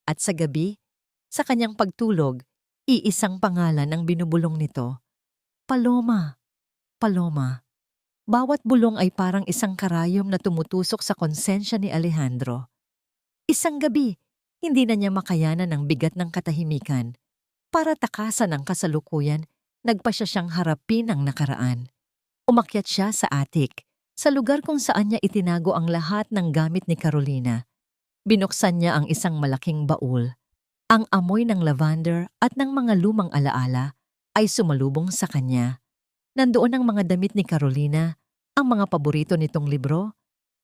At sa gabi, sa kanyang pagtulog, iisang pangalan ang binubulong nito. Paloma, Paloma. Bawat bulong ay parang isang karayom na tumutusok sa konsensya ni Alejandro. Isang gabi, hindi na niya makayanan ang bigat ng katahimikan. Para takasan ang kasalukuyan, nagpa siya siyang harapin ang nakaraan. Umakyat siya sa attic, sa lugar kung saan niya itinago ang lahat ng gamit ni Carolina. Binuksan niya ang isang malaking baul. Ang amoy ng lavender at ng mga lumang alaala ay sumalubong sa kanya. Nandoon ang mga damit ni Carolina, ang mga paborito nitong libro,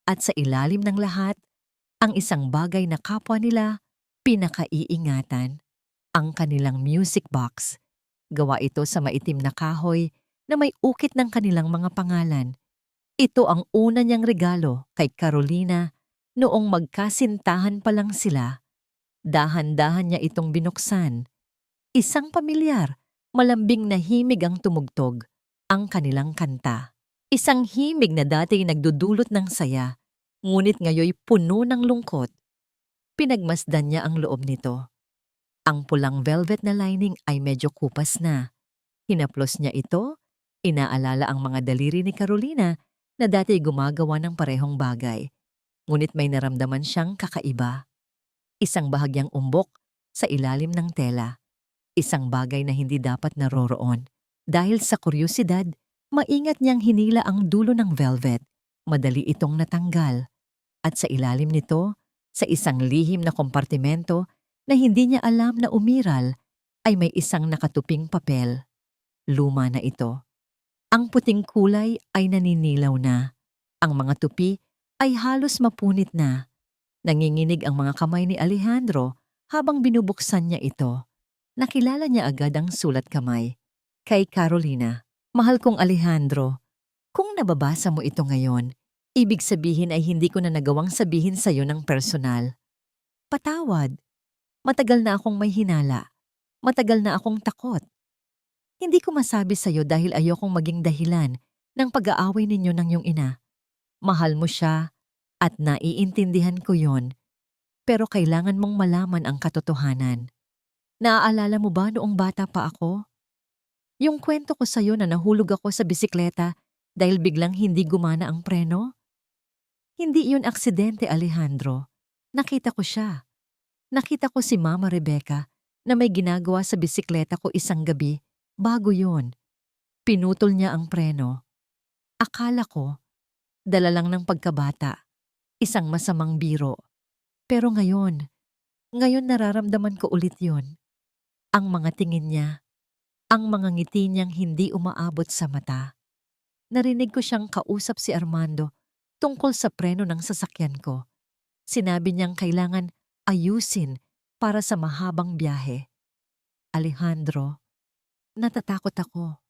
at sa ilalim ng lahat, ang isang bagay na kapwa nila pinakaiingatan, ang kanilang music box. Gawa ito sa maitim na kahoy na may ukit ng kanilang mga pangalan. Ito ang una niyang regalo kay Carolina noong magkasintahan pa lang sila. Dahan-dahan niya itong binuksan. Isang pamilyar, malambing na himig ang tumugtog, ang kanilang kanta. Isang himig na dati nagdudulot ng saya, ngunit ngayoy puno ng lungkot. Pinagmasdan niya ang loob nito. Ang pulang velvet na lining ay medyo kupas na. Hinaplos niya ito, inaalala ang mga daliri ni Carolina na dati gumagawa ng parehong bagay. Ngunit may naramdaman siyang kakaiba. Isang bahagyang umbok sa ilalim ng tela. Isang bagay na hindi dapat naroroon. Dahil sa kuryosidad, maingat niyang hinila ang dulo ng velvet. Madali itong natanggal. At sa ilalim nito, sa isang lihim na kompartimento na hindi niya alam na umiral, ay may isang nakatuping papel. Luma na ito. Ang puting kulay ay naninilaw na. Ang mga tupi ay halos mapunit na. Nanginginig ang mga kamay ni Alejandro habang binubuksan niya ito. Nakilala niya agad ang sulat kamay. Kay Carolina, mahal kong Alejandro, kung nababasa mo ito ngayon, ibig sabihin ay hindi ko na nagawang sabihin sa iyo ng personal. Patawad. Matagal na akong may hinala. Matagal na akong takot. Hindi ko masabi sa iyo dahil ayokong maging dahilan ng pag-aaway ninyo ng iyong ina. Mahal mo siya at naiintindihan ko yon, pero kailangan mong malaman ang katotohanan. Naaalala mo ba noong bata pa ako? Yung kwento ko sa'yo na nahulog ako sa bisikleta dahil biglang hindi gumana ang preno? Hindi yun aksidente, Alejandro. Nakita ko siya. Nakita ko si Mama Rebecca na may ginagawa sa bisikleta ko isang gabi bago yun. Pinutol niya ang preno. Akala ko, dala lang ng pagkabata, isang masamang biro. Pero ngayon nararamdaman ko ulit yun. Ang mga tingin niya, ang mga ngiti niyang hindi umaabot sa mata. Narinig ko siyang kausap si Armando tungkol sa preno ng sasakyan ko. Sinabi niyang kailangan ayusin para sa mahabang biyahe. Alejandro, natatakot ako.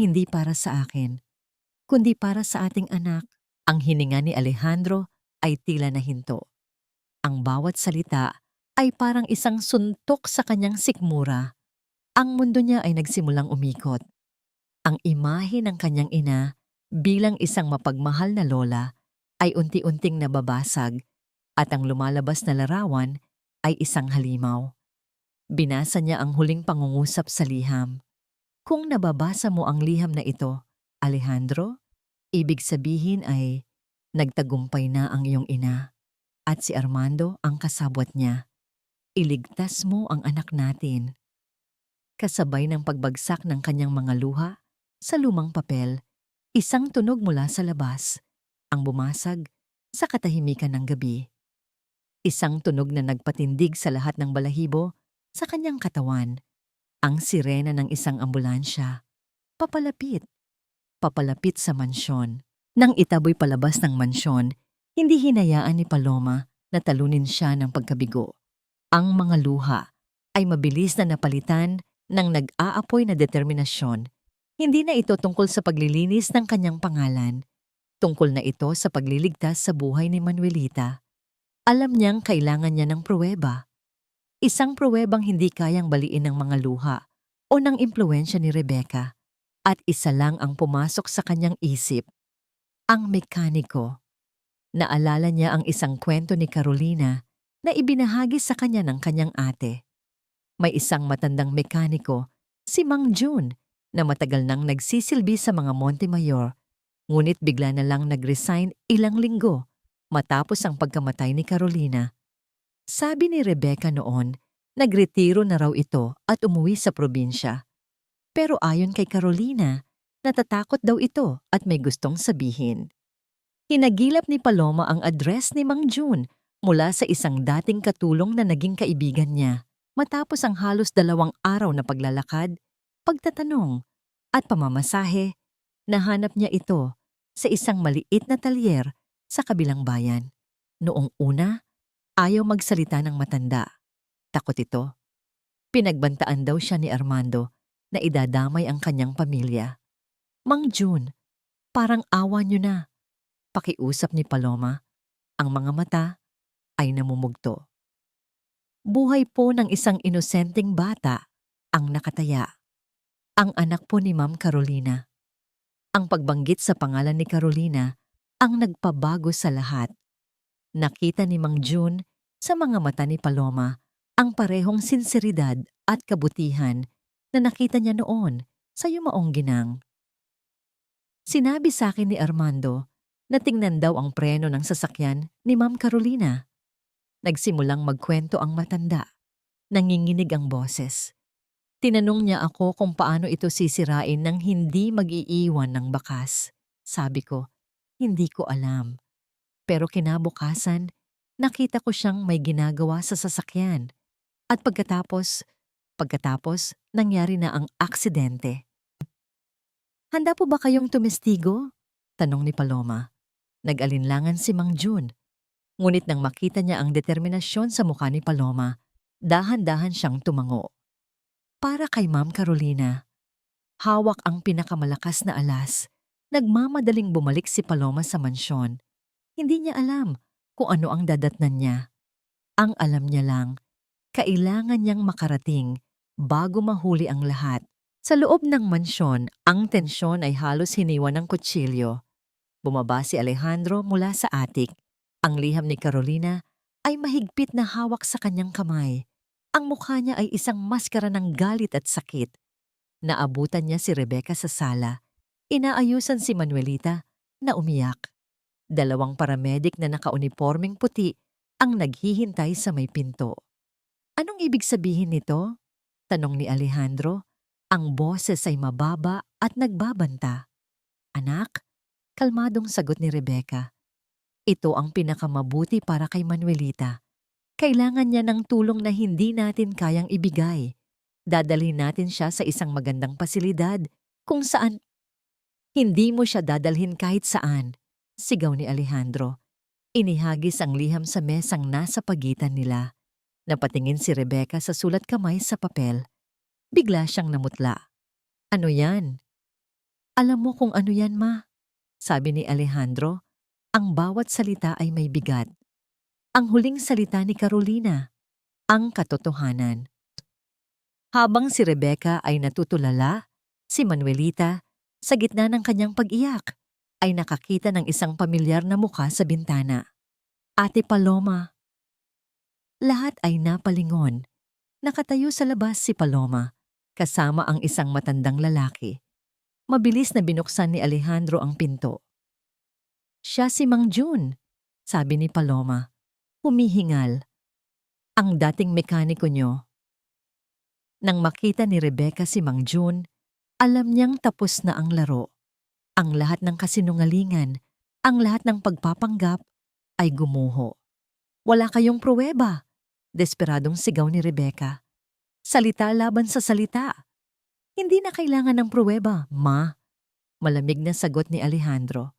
Hindi para sa akin, kundi para sa ating anak. Ang hininga ni Alejandro ay tila nahinto. Ang bawat salita ay parang isang suntok sa kanyang sikmura. Ang mundo niya ay nagsimulang umikot. Ang imahe ng kanyang ina bilang isang mapagmahal na lola ay unti-unting nababasag at ang lumalabas na larawan ay isang halimaw. Binasa niya ang huling pangungusap sa liham. Kung nababasa mo ang liham na ito, Alejandro, ibig sabihin ay nagtagumpay na ang iyong ina at si Armando ang kasabwat niya. Iligtas mo ang anak natin. Kasabay ng pagbagsak ng kanyang mga luha sa lumang papel, isang tunog mula sa labas, ang bumasag sa katahimikan ng gabi. Isang tunog na nagpatindig sa lahat ng balahibo sa kanyang katawan. Ang sirena ng isang ambulansya. Papalapit. Papalapit sa mansyon. Nang itaboy palabas ng mansyon, hindi hinayaan ni Paloma na talunin siya ng pagkabigo. Ang mga luha ay mabilis na napalitan ng nag-aapoy na determinasyon. Hindi na ito tungkol sa paglilinis ng kanyang pangalan. Tungkol na ito sa pagliligtas sa buhay ni Manuelita. Alam niyang kailangan niya ng pruweba. Isang pruwebang hindi kayang baliin ng mga luha o ng impluensya ni Rebecca. At isa lang ang pumasok sa kanyang isip. Ang mekaniko. Naalala niya ang isang kwento ni Carolina na ibinahagi sa kanya ng kanyang ate. May isang matandang mekaniko, si Mang June, na matagal nang nagsisilbi sa mga Montemayor, ngunit bigla na lang nag-resign ilang linggo matapos ang pagkamatay ni Carolina. Sabi ni Rebecca noon, nagretiro na raw ito at umuwi sa probinsya. Pero ayon kay Carolina, natatakot daw ito at may gustong sabihin. Hinagilap ni Paloma ang address ni Mang June mula sa isang dating katulong na naging kaibigan niya. Matapos ang halos 2 araw na paglalakad, pagtatanong at pamamasahe, nahanap niya ito sa isang maliit na talyer sa kabilang bayan. Noong una, ayaw magsalita ng matanda. Takot ito. Pinagbantaan daw siya ni Armando na idadamay ang kanyang pamilya. Mang June, parang awa niyo na. Pakiusap ni Paloma. Ang mga mata ay namumugto. Buhay po ng isang inosenteng bata ang nakataya. Ang anak po ni Ma'am Carolina. Ang pagbanggit sa pangalan ni Carolina ang nagpabago sa lahat. Nakita ni Mang June sa mga mata ni Paloma ang parehong sinseridad at kabutihan na nakita niya noon sa yumaong ginang. Sinabi sa akin ni Armando na tingnan daw ang preno ng sasakyan ni Ma'am Carolina. Nagsimulang magkwento ang matanda. Nanginginig ang boses. Tinanong niya ako kung paano ito sisirain nang hindi mag-iiwan ng bakas. Sabi ko, hindi ko alam. Pero kinabukasan, nakita ko siyang may ginagawa sa sasakyan. At pagkatapos, nangyari na ang aksidente. Handa po ba kayong tumestigo? Tanong ni Paloma. Nag-alinlangan si Mang June. Ngunit nang makita niya ang determinasyon sa mukha ni Paloma, dahan-dahan siyang tumango. Para kay Ma'am Carolina, hawak ang pinakamalakas na alas. Nagmamadaling bumalik si Paloma sa mansyon. Hindi niya alam kung ano ang dadatnan niya. Ang alam niya lang, kailangan niyang makarating bago mahuli ang lahat. Sa loob ng mansyon, ang tensyon ay halos hiniwan ng kutsilyo. Bumaba si Alejandro mula sa attic. Ang liham ni Carolina ay mahigpit na hawak sa kanyang kamay. Ang mukha niya ay isang maskara ng galit at sakit. Naabutan niya si Rebecca sa sala. Inaayusan si Manuelita na umiyak. 2 paramedic na nakaunipormeng puti ang naghihintay sa may pinto. Anong ibig sabihin nito? Tanong ni Alejandro. Ang boses ay mababa at nagbabanta. Anak, kalmadong sagot ni Rebecca. Ito ang pinakamabuti para kay Manuelita. Kailangan niya ng tulong na hindi natin kayang ibigay. Dadalhin natin siya sa isang magandang pasilidad kung saan hindi mo siya dadalhin kahit saan, sigaw ni Alejandro. Inihagis ang liham sa mesang nasa pagitan nila. Napatingin si Rebecca sa sulat kamay sa papel. Bigla siyang namutla. Ano yan? Alam mo kung ano yan, Ma? Sabi ni Alejandro. Ang bawat salita ay may bigat. Ang huling salita ni Carolina, ang katotohanan. Habang si Rebecca ay natutulala, si Manuelita, sa gitna ng kanyang pag-iyak, ay nakakita ng isang pamilyar na mukha sa bintana. Ate Paloma. Lahat ay napalingon. Nakatayo sa labas si Paloma, kasama ang isang matandang lalaki. Mabilis na binuksan ni Alejandro ang pinto. Siya si Mang June, sabi ni Paloma. Humihingal. Ang dating mekaniko niyo. Nang makita ni Rebecca si Mang June, alam niyang tapos na ang laro. Ang lahat ng kasinungalingan, ang lahat ng pagpapanggap ay gumuho. Wala kayong pruweba, desperadong sigaw ni Rebecca. Salita laban sa salita. Hindi na kailangan ng pruweba, Ma. Malamig na sagot ni Alejandro.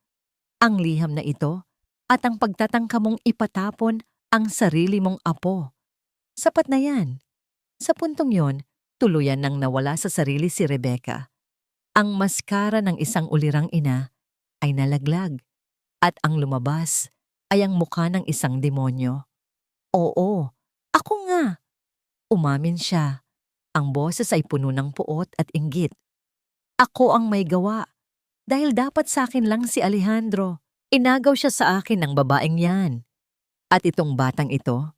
Ang liham na ito at ang pagtatangka mong ipatapon ang sarili mong apo. Sapat na yan. Sa puntong yon, tuluyan nang nawala sa sarili si Rebecca. Ang maskara ng isang ulirang ina ay nalaglag at ang lumabas ay ang mukha ng isang demonyo. Oo, ako nga. Umamin siya. Ang boses ay puno ng puot at inggit. Ako ang may gawa. Dahil dapat sa akin lang si Alejandro. Inagaw siya sa akin ng babaeng yan. At itong batang ito,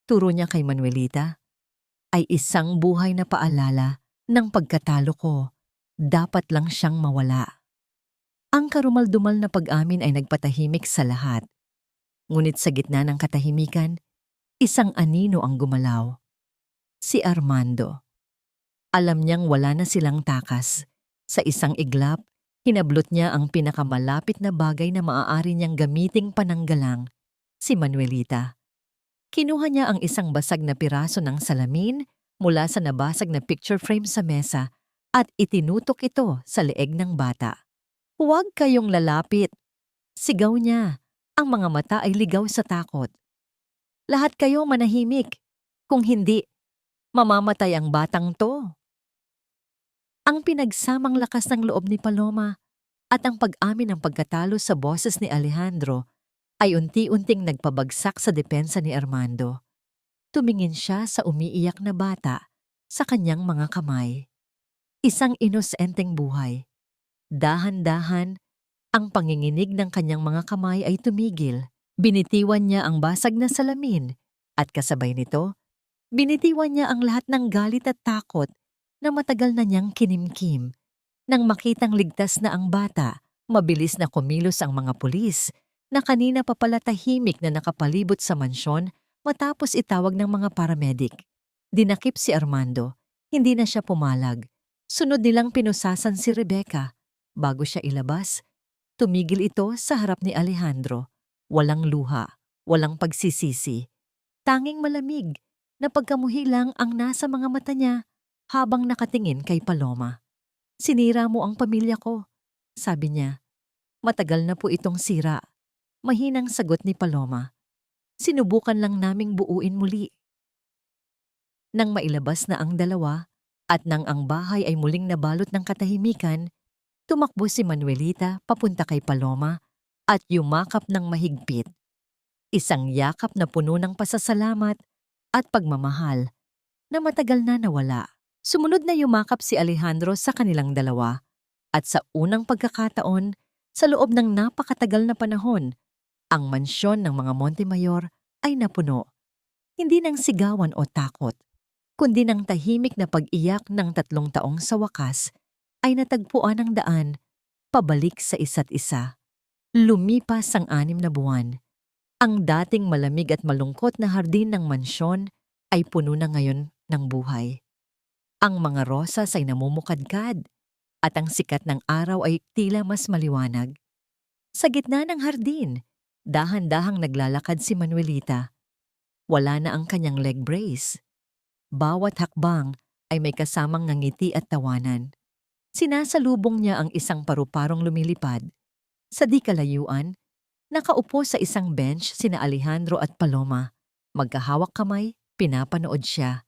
turo niya kay Manuelita, ay isang buhay na paalala ng pagkatalo ko. Dapat lang siyang mawala. Ang karumal-dumal na pag-amin ay nagpatahimik sa lahat. Ngunit sa gitna ng katahimikan, isang anino ang gumalaw. Si Armando. Alam niyang wala na silang takas. Sa isang iglap, hinablot niya ang pinakamalapit na bagay na maaari niyang gamiting pananggalang, si Manuelita. Kinuha niya ang isang basag na piraso ng salamin mula sa nabasag na picture frame sa mesa at itinutok ito sa leeg ng bata. Huwag kayong lalapit. Sigaw niya. Ang mga mata ay ligaw sa takot. Lahat kayo manahimik. Kung hindi, mamamatay ang batang to. Ang pinagsamang lakas ng loob ni Paloma at ang pag-amin ng pagkatalo sa boses ni Alejandro ay unti-unting nagpabagsak sa depensa ni Armando. Tumingin siya sa umiiyak na bata sa kanyang mga kamay. Isang inosenteng buhay. Dahan-dahan, ang panginginig ng kanyang mga kamay ay tumigil. Binitiwan niya ang basag na salamin at kasabay nito, binitiwan niya ang lahat ng galit at takot na matagal na niyang kinimkim. Nang makitang ligtas na ang bata, mabilis na kumilos ang mga pulis na kanina pa pala tahimik na nakapalibot sa mansyon matapos itawag ng mga paramedic. Dinakip si Armando. Hindi na siya pumalag. Sunod nilang pinusasan si Rebecca. Bago siya ilabas, tumigil ito sa harap ni Alejandro. Walang luha, walang pagsisisi. Tanging malamig na pagkamuhi lang ang nasa mga mata niya habang nakatingin kay Paloma. Sinira mo ang pamilya ko, sabi niya. Matagal na po itong sira. Mahinang sagot ni Paloma. Sinubukan lang naming buuin muli. Nang mailabas na ang dalawa at nang ang bahay ay muling nabalot ng katahimikan, tumakbo si Manuelita papunta kay Paloma at yumakap ng mahigpit. Isang yakap na puno ng pasasalamat at pagmamahal na matagal na nawala. Sumunod na yumakap si Alejandro sa kanilang dalawa at sa unang pagkakataon, sa loob ng napakatagal na panahon, ang mansyon ng mga Montemayor ay napuno. Hindi ng sigawan o takot, kundi ng tahimik na pag-iyak ng 3 taong sa wakas ay natagpuan ang daan pabalik sa isa't isa. Lumipas ang 6 na buwan. Ang dating malamig at malungkot na hardin ng mansyon ay puno na ngayon ng buhay. Ang mga rosas ay namumukadkad at ang sikat ng araw ay tila mas maliwanag. Sa gitna ng hardin, dahan-dahang naglalakad si Manuelita. Wala na ang kanyang leg brace. Bawat hakbang ay may kasamang ngiti at tawanan. Sinasalubong niya ang isang paru-parong lumilipad. Sa di kalayuan, nakaupo sa isang bench sina Alejandro at Paloma. Magkahawak kamay, pinapanood siya.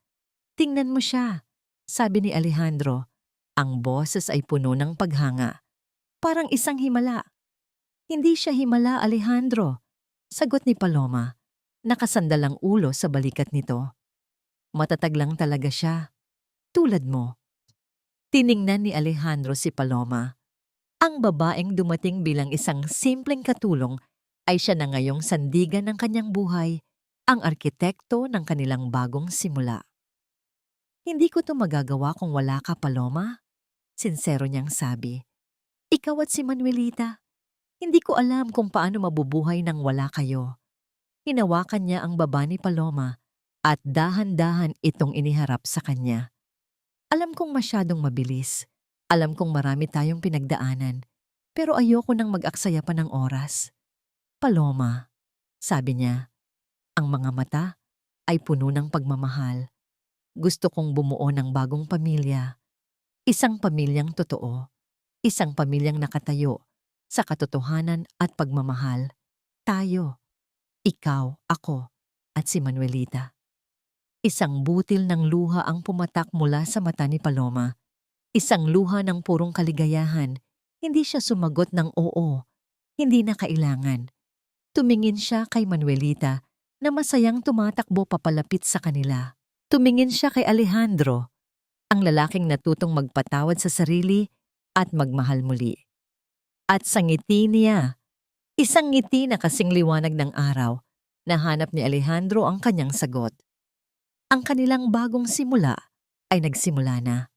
Tingnan mo siya, sabi ni Alejandro. Ang boses ay puno ng paghanga. Parang isang himala. Hindi siya himala, Alejandro, sagot ni Paloma. Nakasandalang ulo sa balikat nito. Matatag lang talaga siya. Tulad mo. Tiningnan ni Alejandro si Paloma. Ang babaeng dumating bilang isang simpleng katulong ay siya na ngayong sandigan ng kanyang buhay, ang arkitekto ng kanilang bagong simula. Hindi ko to magagawa kung wala ka, Paloma, sinsero niyang sabi. Ikaw at si Manuelita, hindi ko alam kung paano mabubuhay nang wala kayo. Hinawakan niya ang baba ni Paloma at dahan-dahan itong iniharap sa kanya. Alam kong masyadong mabilis. Alam kong marami tayong pinagdaanan. Pero ayoko nang mag-aksaya pa ng oras. Paloma, sabi niya, ang mga mata ay puno ng pagmamahal. Gusto kong bumuo ng bagong pamilya. Isang pamilyang totoo. Isang pamilyang nakatayo sa katotohanan at pagmamahal. Tayo, ikaw, ako, at si Manuelita. Isang butil ng luha ang pumatak mula sa mata ni Paloma. Isang luha ng purong kaligayahan. Hindi siya sumagot ng oo. Hindi na kailangan. Tumingin siya kay Manuelita na masayang tumatakbo papalapit sa kanila. Tumingin siya kay Alejandro, ang lalaking natutong magpatawad sa sarili at magmahal muli. At sa ngiti niya, isang ngiti na kasing liwanag ng araw, nahanap ni Alejandro ang kanyang sagot. Ang kanilang bagong simula ay nagsimula na.